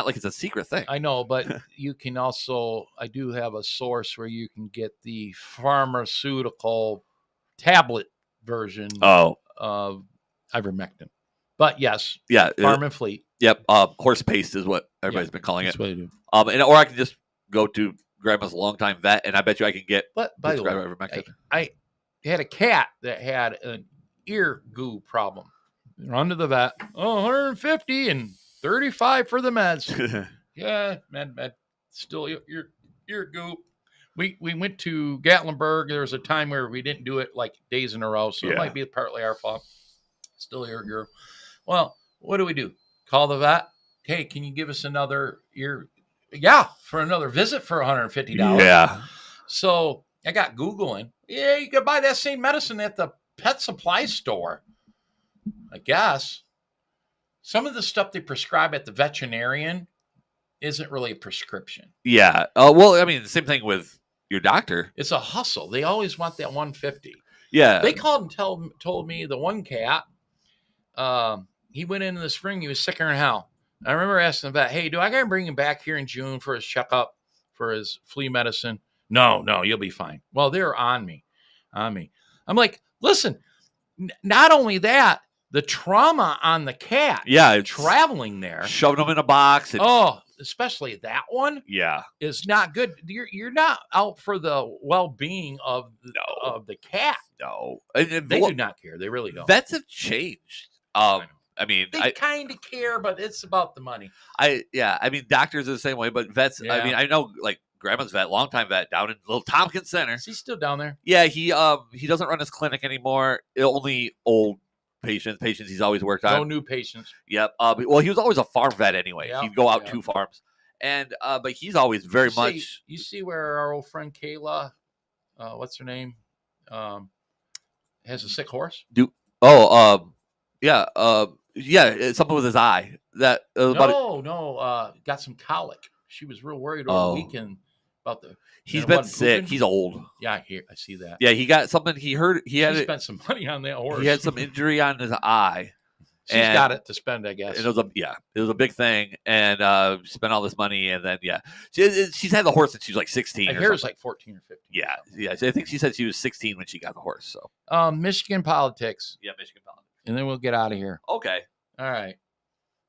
like it's a secret thing. I know, but you can also. I do have a source where you can get the pharmaceutical tablet version of ivermectin. But yes, Farm and Fleet. Yep, horse paste is what everybody's been calling it. That's what I do. Or I can just go to Grandma's longtime vet, and I bet you I can get. But by the way, ivermectin. I had a cat that had an ear goo problem. Run to the vet. 150 and 35 for the meds. Yeah, med. Still ear goop. We went to Gatlinburg. There was a time where we didn't do it like days in a row, so it might be partly our fault. Still ear goop. Well, what do? Call the vet. Hey, can you give us another ear? Yeah, for another visit for $150. Yeah. So I got Googling. Yeah, you could buy that same medicine at the pet supply store. I guess some of the stuff they prescribe at the veterinarian isn't really a prescription. Yeah. Well, I mean, the same thing with your doctor. It's a hustle. They always want that 150. Yeah. They called and told me the one cat, he went in the spring. He was sicker than hell. I remember asking the vet, hey, do I got to bring him back here in June for his checkup for his flea medicine? No, you'll be fine. Well, they're on me. I'm like, listen, not only that, the trauma on the cat, traveling there, shoving them in a box. Especially that one, is not good. You're not out for the well-being of the cat. No, they do not care. They really don't. Vets have changed. I mean, they kind of care, but it's about the money. I mean, doctors are the same way, but vets. I mean, I know like Grandma's vet, longtime vet down in Little Tompkins Center. Is he still down there? Yeah, he doesn't run his clinic anymore. Only old patients he's always worked on. No new patients. Yep. Well, he was always a farm vet anyway. Yep. He'd go out to farms, and but he's always very much. You see where our old friend Kayla, what's her name, has a sick horse. It's something with his eye. That got some colic. She was real worried over the weekend about the. He's and been what, sick. pooping? He's old. Yeah, I see that. Yeah, he got something. He heard he had She it. spent some money on that horse. He had some injury on his eye. She's got it to spend, I guess. It was a big thing, and spent all this money, and then she's had the horse since she was like 16. I hear it's like 14 or 15. Yeah. So I think she said she was 16 when she got the horse. So Michigan politics, yeah, Michigan politics. and then we'll get out of here. Okay. All right.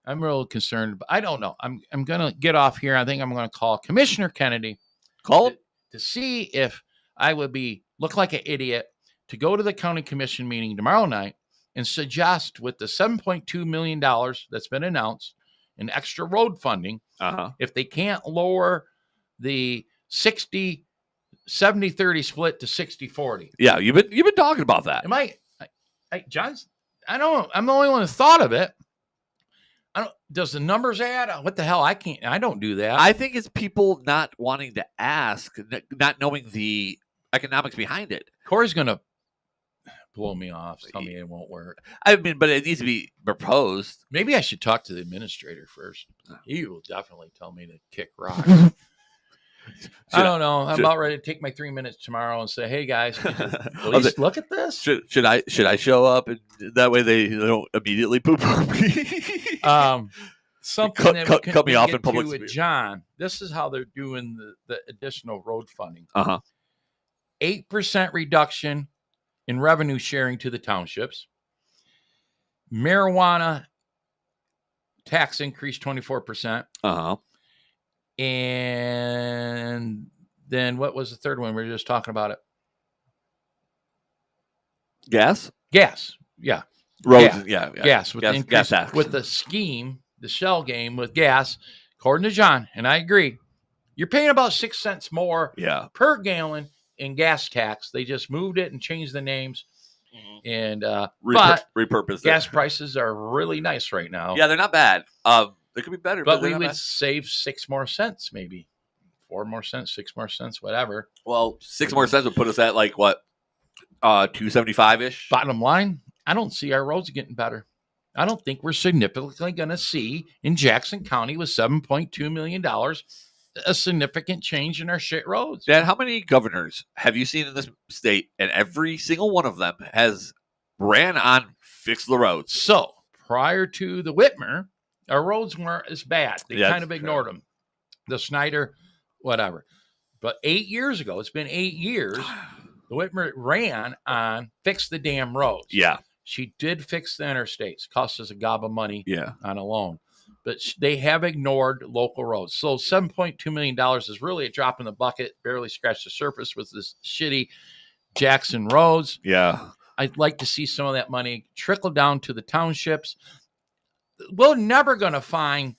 I'm real concerned, but I don't know. I'm gonna get off here. I think I'm gonna call Commissioner Kennedy. Call him to see if I would look like an idiot to go to the county commission meeting tomorrow night and suggest with the $7.2 million that's been announced in extra road funding, if they can't lower the 70-30 split to 60-40. Yeah, you've been talking about that. Am I John? I don't. I'm the only one who thought of it. I don't. Does the numbers add? What the hell? I don't do that. I think it's people not wanting to ask, not knowing the economics behind it. Corey's gonna blow me off. Tell me it won't work. I mean, but it needs to be proposed. Maybe I should talk to the administrator first. He will definitely tell me to kick rock. I don't know. I'm about ready to take my 3 minutes tomorrow and say, "Hey guys, at least look at this." Should I show up, and that way they don't immediately poop on me? Something that we cut me off get in public with John. This is how they're doing the additional road funding. 8% reduction in revenue sharing to the townships. Marijuana tax increase 24%. And then what was the third one? We were just talking about it. Gas. Yeah. Roads. Gas. With the increase, gas tax. with the scheme, the shell game with gas, according to John, and I agree, you're paying about 6 cents more per gallon in gas tax. They just moved it and changed the names. And but repurposed gas prices are really nice right now. Yeah, they're not bad. They could be better, but we would save 6 more cents, maybe 4 more cents, 6 more cents, whatever. Well, 6 more cents would put us at like what, 275 ish. Bottom line, I don't see our roads getting better. I don't think we're significantly going to see in Jackson County with $7.2 million a significant change in our shit roads. Dad, how many governors have you seen in this state? And every single one of them has ran on fix the roads. So prior to the Whitmer, our roads weren't as bad. They kind of ignored them. The Snyder, whatever. But 8 years ago, it's been 8 years, the Whitmer ran on fix the damn roads. Yeah. She did fix the interstates. Cost us a gob of money on a loan. But they have ignored local roads. So $7.2 million is really a drop in the bucket, barely scratched the surface with this shitty Jackson roads. Yeah. I'd like to see some of that money trickle down to the townships. We're never going to find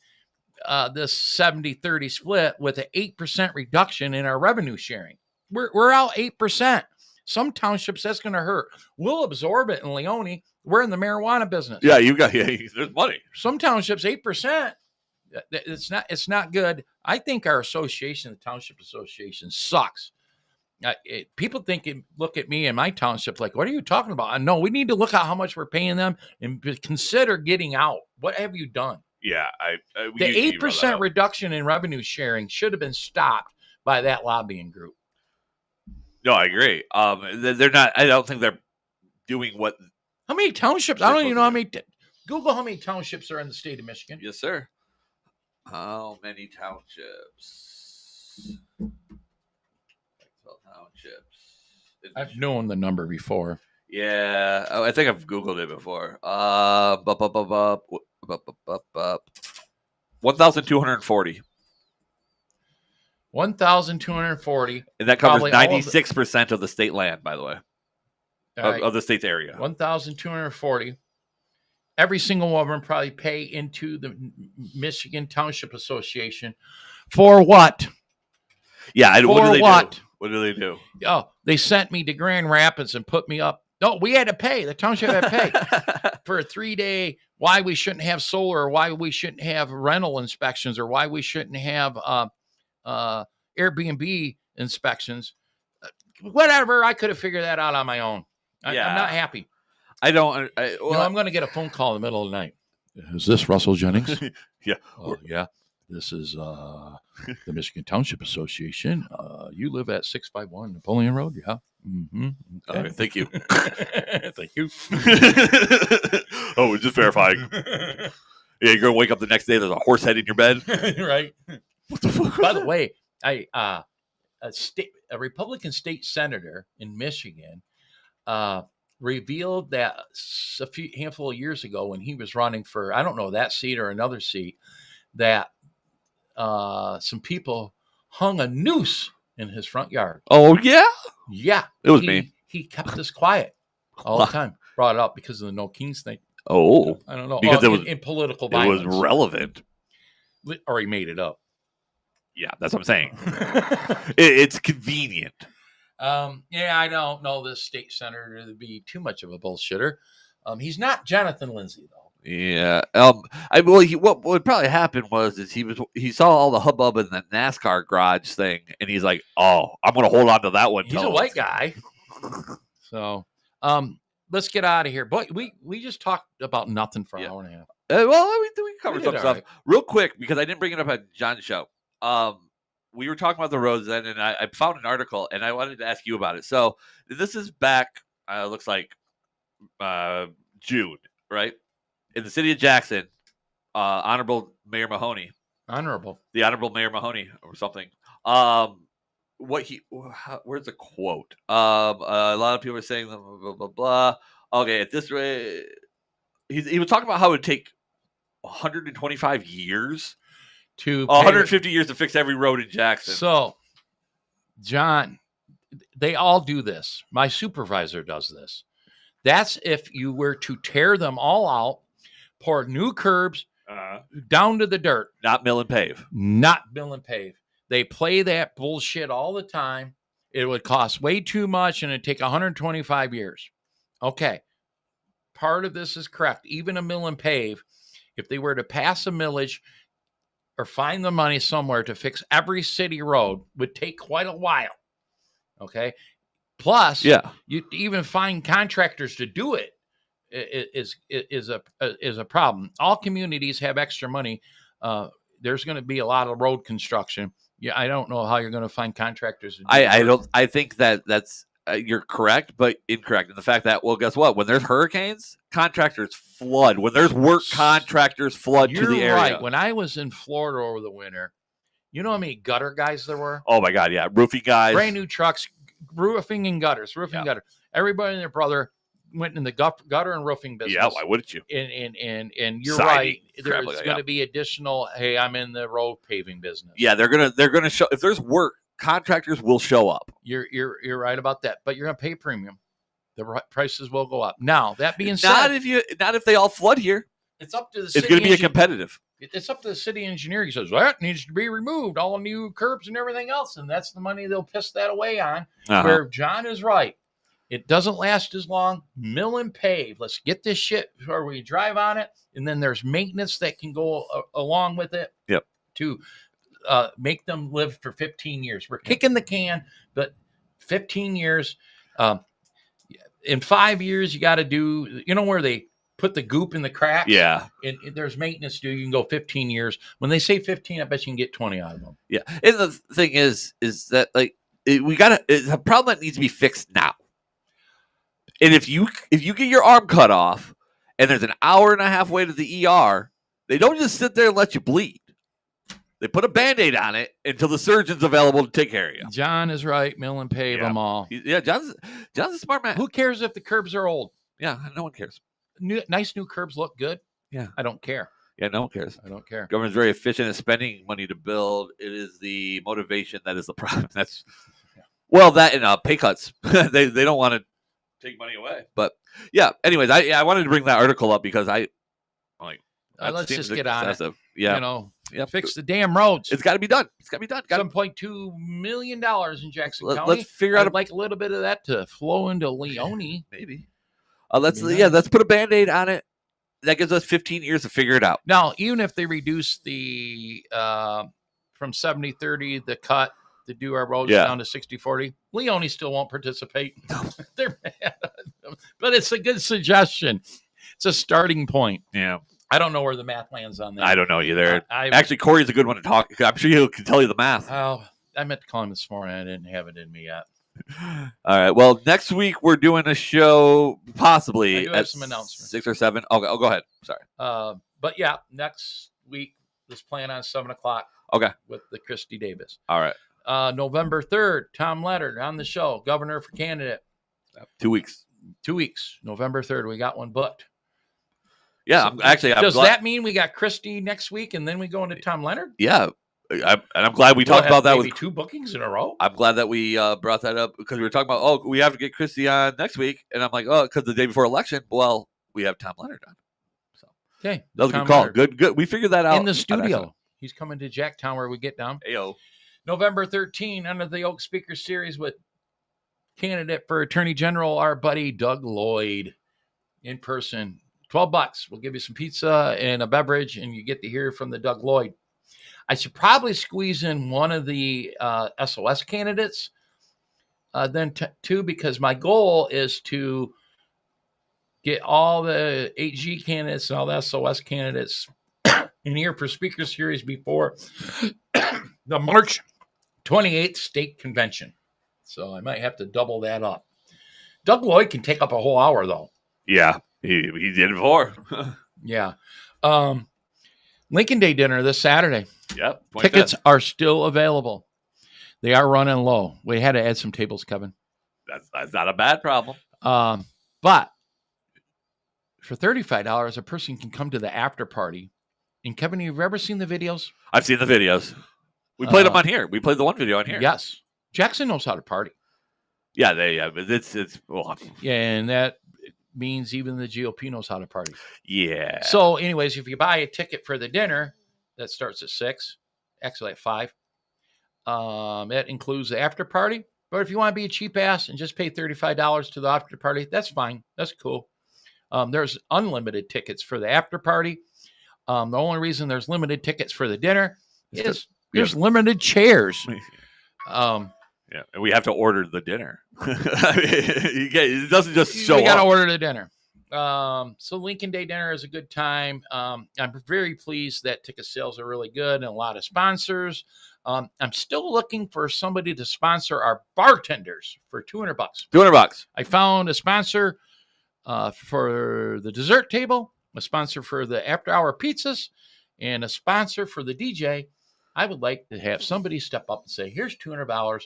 this 70-30 split with an 8% reduction in our revenue sharing. We're out 8%. Some townships, that's going to hurt. We'll absorb it in Leone. We're in the marijuana business. Yeah, there's money. Some townships, 8%. It's not good. I think our association, the Township Association, sucks. People look at me and my township like, what are you talking about? No, we need to look at how much we're paying them and consider getting out. What have you done? Yeah, the 8% reduction in revenue sharing should have been stopped by that lobbying group. No, I agree. They're not. I don't think they're doing what. How many townships? I don't even know how many. Google how many townships are in the state of Michigan. Yes, sir. How many townships? I've known the number before. Yeah, I think I've Googled it before. 1,240. 1,240. And that covers 96% of the state land, by the way, of the state's area. 1,240. Every single one of them probably pay into the Michigan Township Association for what? Yeah, for what do they what? do? What do they do? Oh, they sent me to Grand Rapids and put me up. No, we had to pay. The township had to pay for a 3-day. Why we shouldn't have solar, or why we shouldn't have rental inspections, or why we shouldn't have Airbnb inspections. Whatever. I could have figured that out on my own. I'm not happy. I don't. I'm going to get a phone call in the middle of the night. Is this Russell Jennings? Yeah. Oh, yeah. This is the Michigan Township Association. You live at 651 Napoleon Road? Yeah. Mm-hmm. Okay. Okay, thank you. Thank you. Oh, we're just verifying. Yeah, you're going to wake up the next day, there's a horse head in your bed. Right. What the fuck? By the way, a Republican state senator in Michigan revealed that handful of years ago when he was running for, I don't know, that seat or another seat, that some people hung a noose in his front yard. Oh, yeah? Yeah. It was me. He kept this quiet all the time. Brought it up because of the No Kings thing. Oh. I don't know. Because it was in political violence. It was relevant. Or he made it up. Yeah, that's what I'm saying. It's convenient. Yeah, I don't know this state senator to be too much of a bullshitter. He's not Jonathan Lindsay, though. Yeah. What would probably happen was he saw all the hubbub in the NASCAR garage thing, and he's like, "Oh, I'm going to hold on to that one." He's a white guy. So, let's get out of here. But we just talked about nothing for an hour and a half. We covered some stuff real quick because I didn't bring it up at John's show. We were talking about the roads then, and I found an article, and I wanted to ask you about it. So this is back, looks like June, right? In the city of Jackson, the Honorable Mayor Mahoney or something. Where's the quote? A lot of people are saying blah, blah, blah, blah. Okay, at this rate, he was talking about how it would take 125 years to 150 years to fix every road in Jackson. So, John, they all do this. My supervisor does this. That's if you were to tear them all out, pour new curbs down to the dirt. Not mill and pave. They play that bullshit all the time. It would cost way too much, and it'd take 125 years. Okay. Part of this is correct. Even a mill and pave, if they were to pass a millage or find the money somewhere to fix every city road, would take quite a while. Okay. Plus, you even find contractors to do it is a problem. All communities have extra money. There's going to be a lot of road construction. Yeah, I don't know how you're going to find contractors. I think that's you're correct, but incorrect in the fact that, well, guess what? When there's hurricanes, contractors flood. When there's work, contractors flood to the area. You're right. When I was in Florida over the winter, you know how many gutter guys there were? Oh my God, yeah, roofing guys, brand new trucks, roofing and gutters. Everybody and their brother went in the gutter and roofing business. Yeah, why wouldn't you? And you're right. There's going to be additional. Hey, I'm in the road paving business. Yeah, they're gonna show if there's work. Contractors will show up. You're right about that, but you're gonna pay premium. The prices will go up. Now that being said, not if they all flood here. It's up to the city. It's going to be a competitive. It's up to the city engineer. He says that needs to be removed, all new curbs and everything else, and that's the money they'll piss that away on. Where John is right, it doesn't last as long. Mill and pave. Let's get this shit where we drive on it, and then there's maintenance that can go along with it. Yep. To make them live for 15 years. We're kicking the can, but 15 years. In 5 years, you got to do, where they put the goop in the cracks? Yeah. And there's maintenance to do. You can go 15 years. When they say 15, I bet you can get 20 out of them. Yeah. And the thing is that, it's a problem that needs to be fixed now. And if you get your arm cut off and there's an hour and a half wait to the ER, they don't just sit there and let you bleed. They put a Band-Aid on it until the surgeon's available to take care of you. John is right. Mill and pave them all. Yeah, John's a smart man. Who cares if the curbs are old? Yeah, no one cares. Nice new curbs look good. Yeah. I don't care. Yeah, no one cares. I don't care. Government's very efficient at spending money to build. It is the motivation that is the problem. That and pay cuts. they don't want to take money away. But yeah, anyways, I wanted to bring that article up because let's just get on it. Yeah. Fix the damn roads. It's got to be done. $7.2 million in Jackson County. Let's figure out. I'd like a little bit of that to flow into Leone. Maybe. Let's put a Band-Aid on it. That gives us 15 years to figure it out. Now, even if they reduce the from 70-30, the cut to do our roads down to 60-40, Leone still won't participate. They're mad. But it's a good suggestion. It's a starting point. Yeah. I don't know where the math lands on that. I don't know either. Actually, Corey's a good one to talk. I'm sure he can tell you the math. Oh, I meant to call him this morning. I didn't have it in me yet. All right. Well, next week we're doing a show possibly at some announcements. 6 or 7. Okay, I'll go ahead. Sorry. But yeah, next week let's plan on 7:00. Okay. With the Christy Davis. All right. November 3rd, Tom Leonard on the show, governor for candidate. 2 weeks. 2 weeks. November 3rd, we got one booked. Yeah, so does that mean we got Christy next week and then we go into Tom Leonard? Yeah. I'm glad we talked about that with 2 bookings in a row. I'm glad that we brought that up because we were talking about, we have to get Christy on next week. And I'm like, because the day before election, well, we have Tom Leonard on. So okay. That was a good call. Leonard. Good. We figured that out. In the studio. He's coming to Jacktown where we get down. Ayo. November 13, under the Oak Speaker Series with candidate for Attorney General, our buddy Doug Lloyd, in person. $12. We'll give you some pizza and a beverage, and you get to hear from the Doug Lloyd. I should probably squeeze in one of the SOS candidates then too, because my goal is to get all the 8G candidates and all the SOS candidates in here for Speaker Series before the March 28th state convention. So I might have to double that up. Doug Lloyd can take up a whole hour, though. Yeah, he did it before. Yeah. Lincoln Day dinner this Saturday. Yep. Tickets are still available. They are running low. We had to add some tables, Kevin. That's not a bad problem. But for $35, a person can come to the after party. And Kevin, you've ever seen the videos? I've seen the videos. We played them on here. We played the one video on here. Yes. Jackson knows how to party. Yeah, it's well, yeah, and that means even the GOP knows how to party. Yeah. So, anyways, if you buy a ticket for the dinner, that starts at 6, actually at 5. That includes the after party. But if you want to be a cheap ass and just pay $35 to the after party, that's fine. That's cool. There's unlimited tickets for the after party. The only reason there's limited tickets for the dinner is there's limited chairs. Yeah, and we have to order the dinner. It doesn't just show up. We got to order the dinner. So Lincoln Day dinner is a good time. I'm very pleased that ticket sales are really good and a lot of sponsors. I'm still looking for somebody to sponsor our bartenders for $200. $200. I found a sponsor for the dessert table, a sponsor for the after-hour pizzas, and a sponsor for the DJ. I would like to have somebody step up and say, here's $200,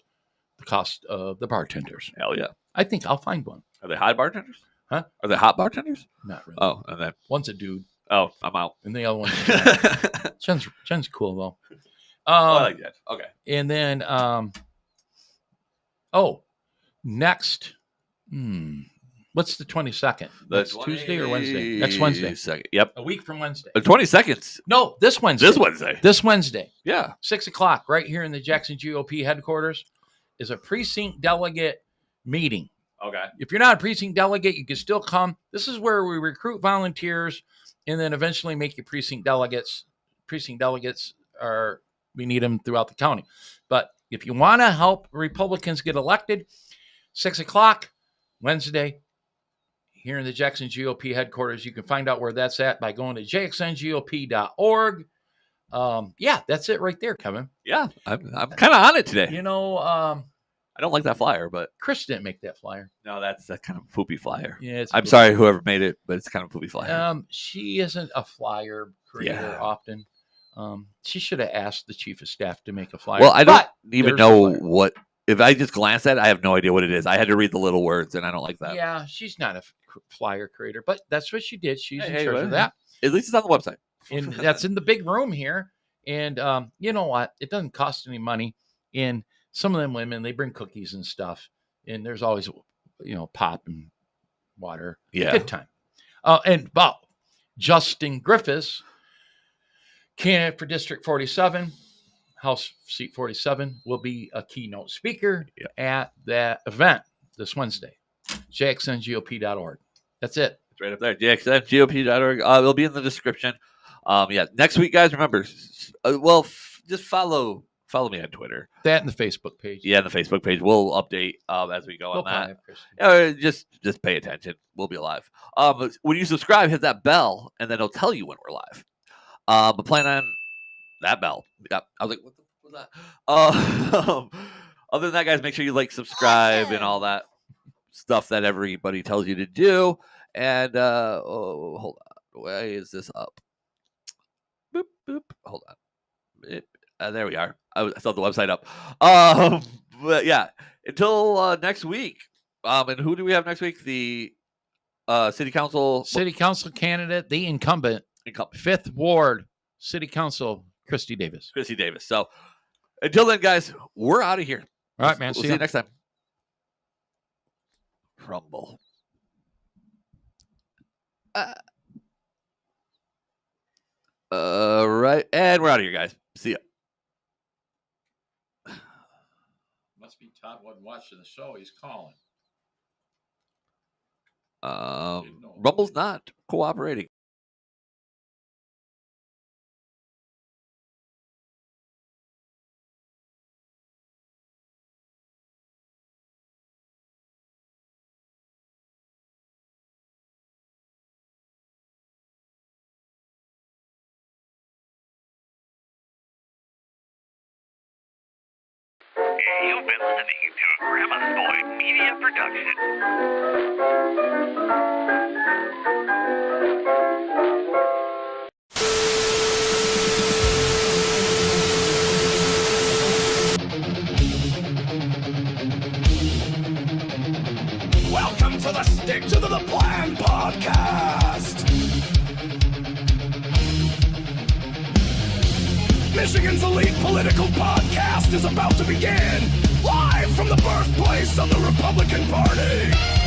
the cost of the bartenders. Hell yeah. I think I'll find one. Are they hot bartenders? Huh? Are they hot bartenders? Not really. Oh, and then one's a dude. Oh, I'm out. And the other one's Jen's cool though. I like that. Okay. And then next what's the 22nd? That's Tuesday or Wednesday? Next Wednesday. Yep. A week from Wednesday. 22nd. No, this Wednesday. This Wednesday. Yeah. 6:00 right here in the Jackson GOP headquarters is a precinct delegate meeting. Okay. If you're not a precinct delegate, you can still come. This is where we recruit volunteers and then eventually make you precinct delegates. Precinct delegates we need them throughout the county. But if you want to help Republicans get elected, 6:00 Wednesday, here in the Jackson GOP headquarters. You can find out where that's at by going to jxngop.org. Yeah, that's it right there, Kevin. Yeah, I'm kind of on it today. You know, I don't like that flyer, but Chris didn't make that flyer. No, that's that kind of poopy flyer. Yeah, I'm sorry, whoever made it, but it's kind of poopy flyer. She isn't a flyer creator often. She should have asked the chief of staff to make a flyer. Well, I don't even know what. If I just glance at it, I have no idea what it is. I had to read the little words, and I don't like that. Yeah, she's not a flyer creator, but that's what she did. She's in charge of that. At least it's on the website. And that's in the big room here. And you know what? It doesn't cost any money. And some of them women, they bring cookies and stuff. And there's always, pop and water. Yeah. Good time. And Justin Griffiths, candidate for District 47, House Seat 47, will be a keynote speaker at that event this Wednesday. jxngop.org. That's it. It's right up there. jxngop.org. It'll be in the description. Next week, guys, remember, just follow Follow me on Twitter. That and the Facebook page. Yeah, the Facebook page. We'll update as we go on that. Just pay attention. We'll be live. When you subscribe, hit that bell, and then it'll tell you when we're live. But plan on that bell. Yeah, I was like, what was that? Other than that, guys, make sure you like, subscribe, and all that stuff that everybody tells you to do. And hold on, why is this up? Boop boop. Hold on. There we are. I saw the website up. But yeah, until next week. And who do we have next week? The city council candidate, the incumbent. 5th Ward City Council, Christy Davis. So until then, guys, we're out of here. All right, man. We'll see you next time. Crumble. Right, and we're out of here, guys. See ya. Must be Todd wasn't watching the show. He's calling. Rumble's not cooperating. You've been listening to a Grandma's Boy Media Production. Welcome to the Stick to the Plan podcast. Michigan's elite political podcast is about to begin, live from the birthplace of the Republican Party.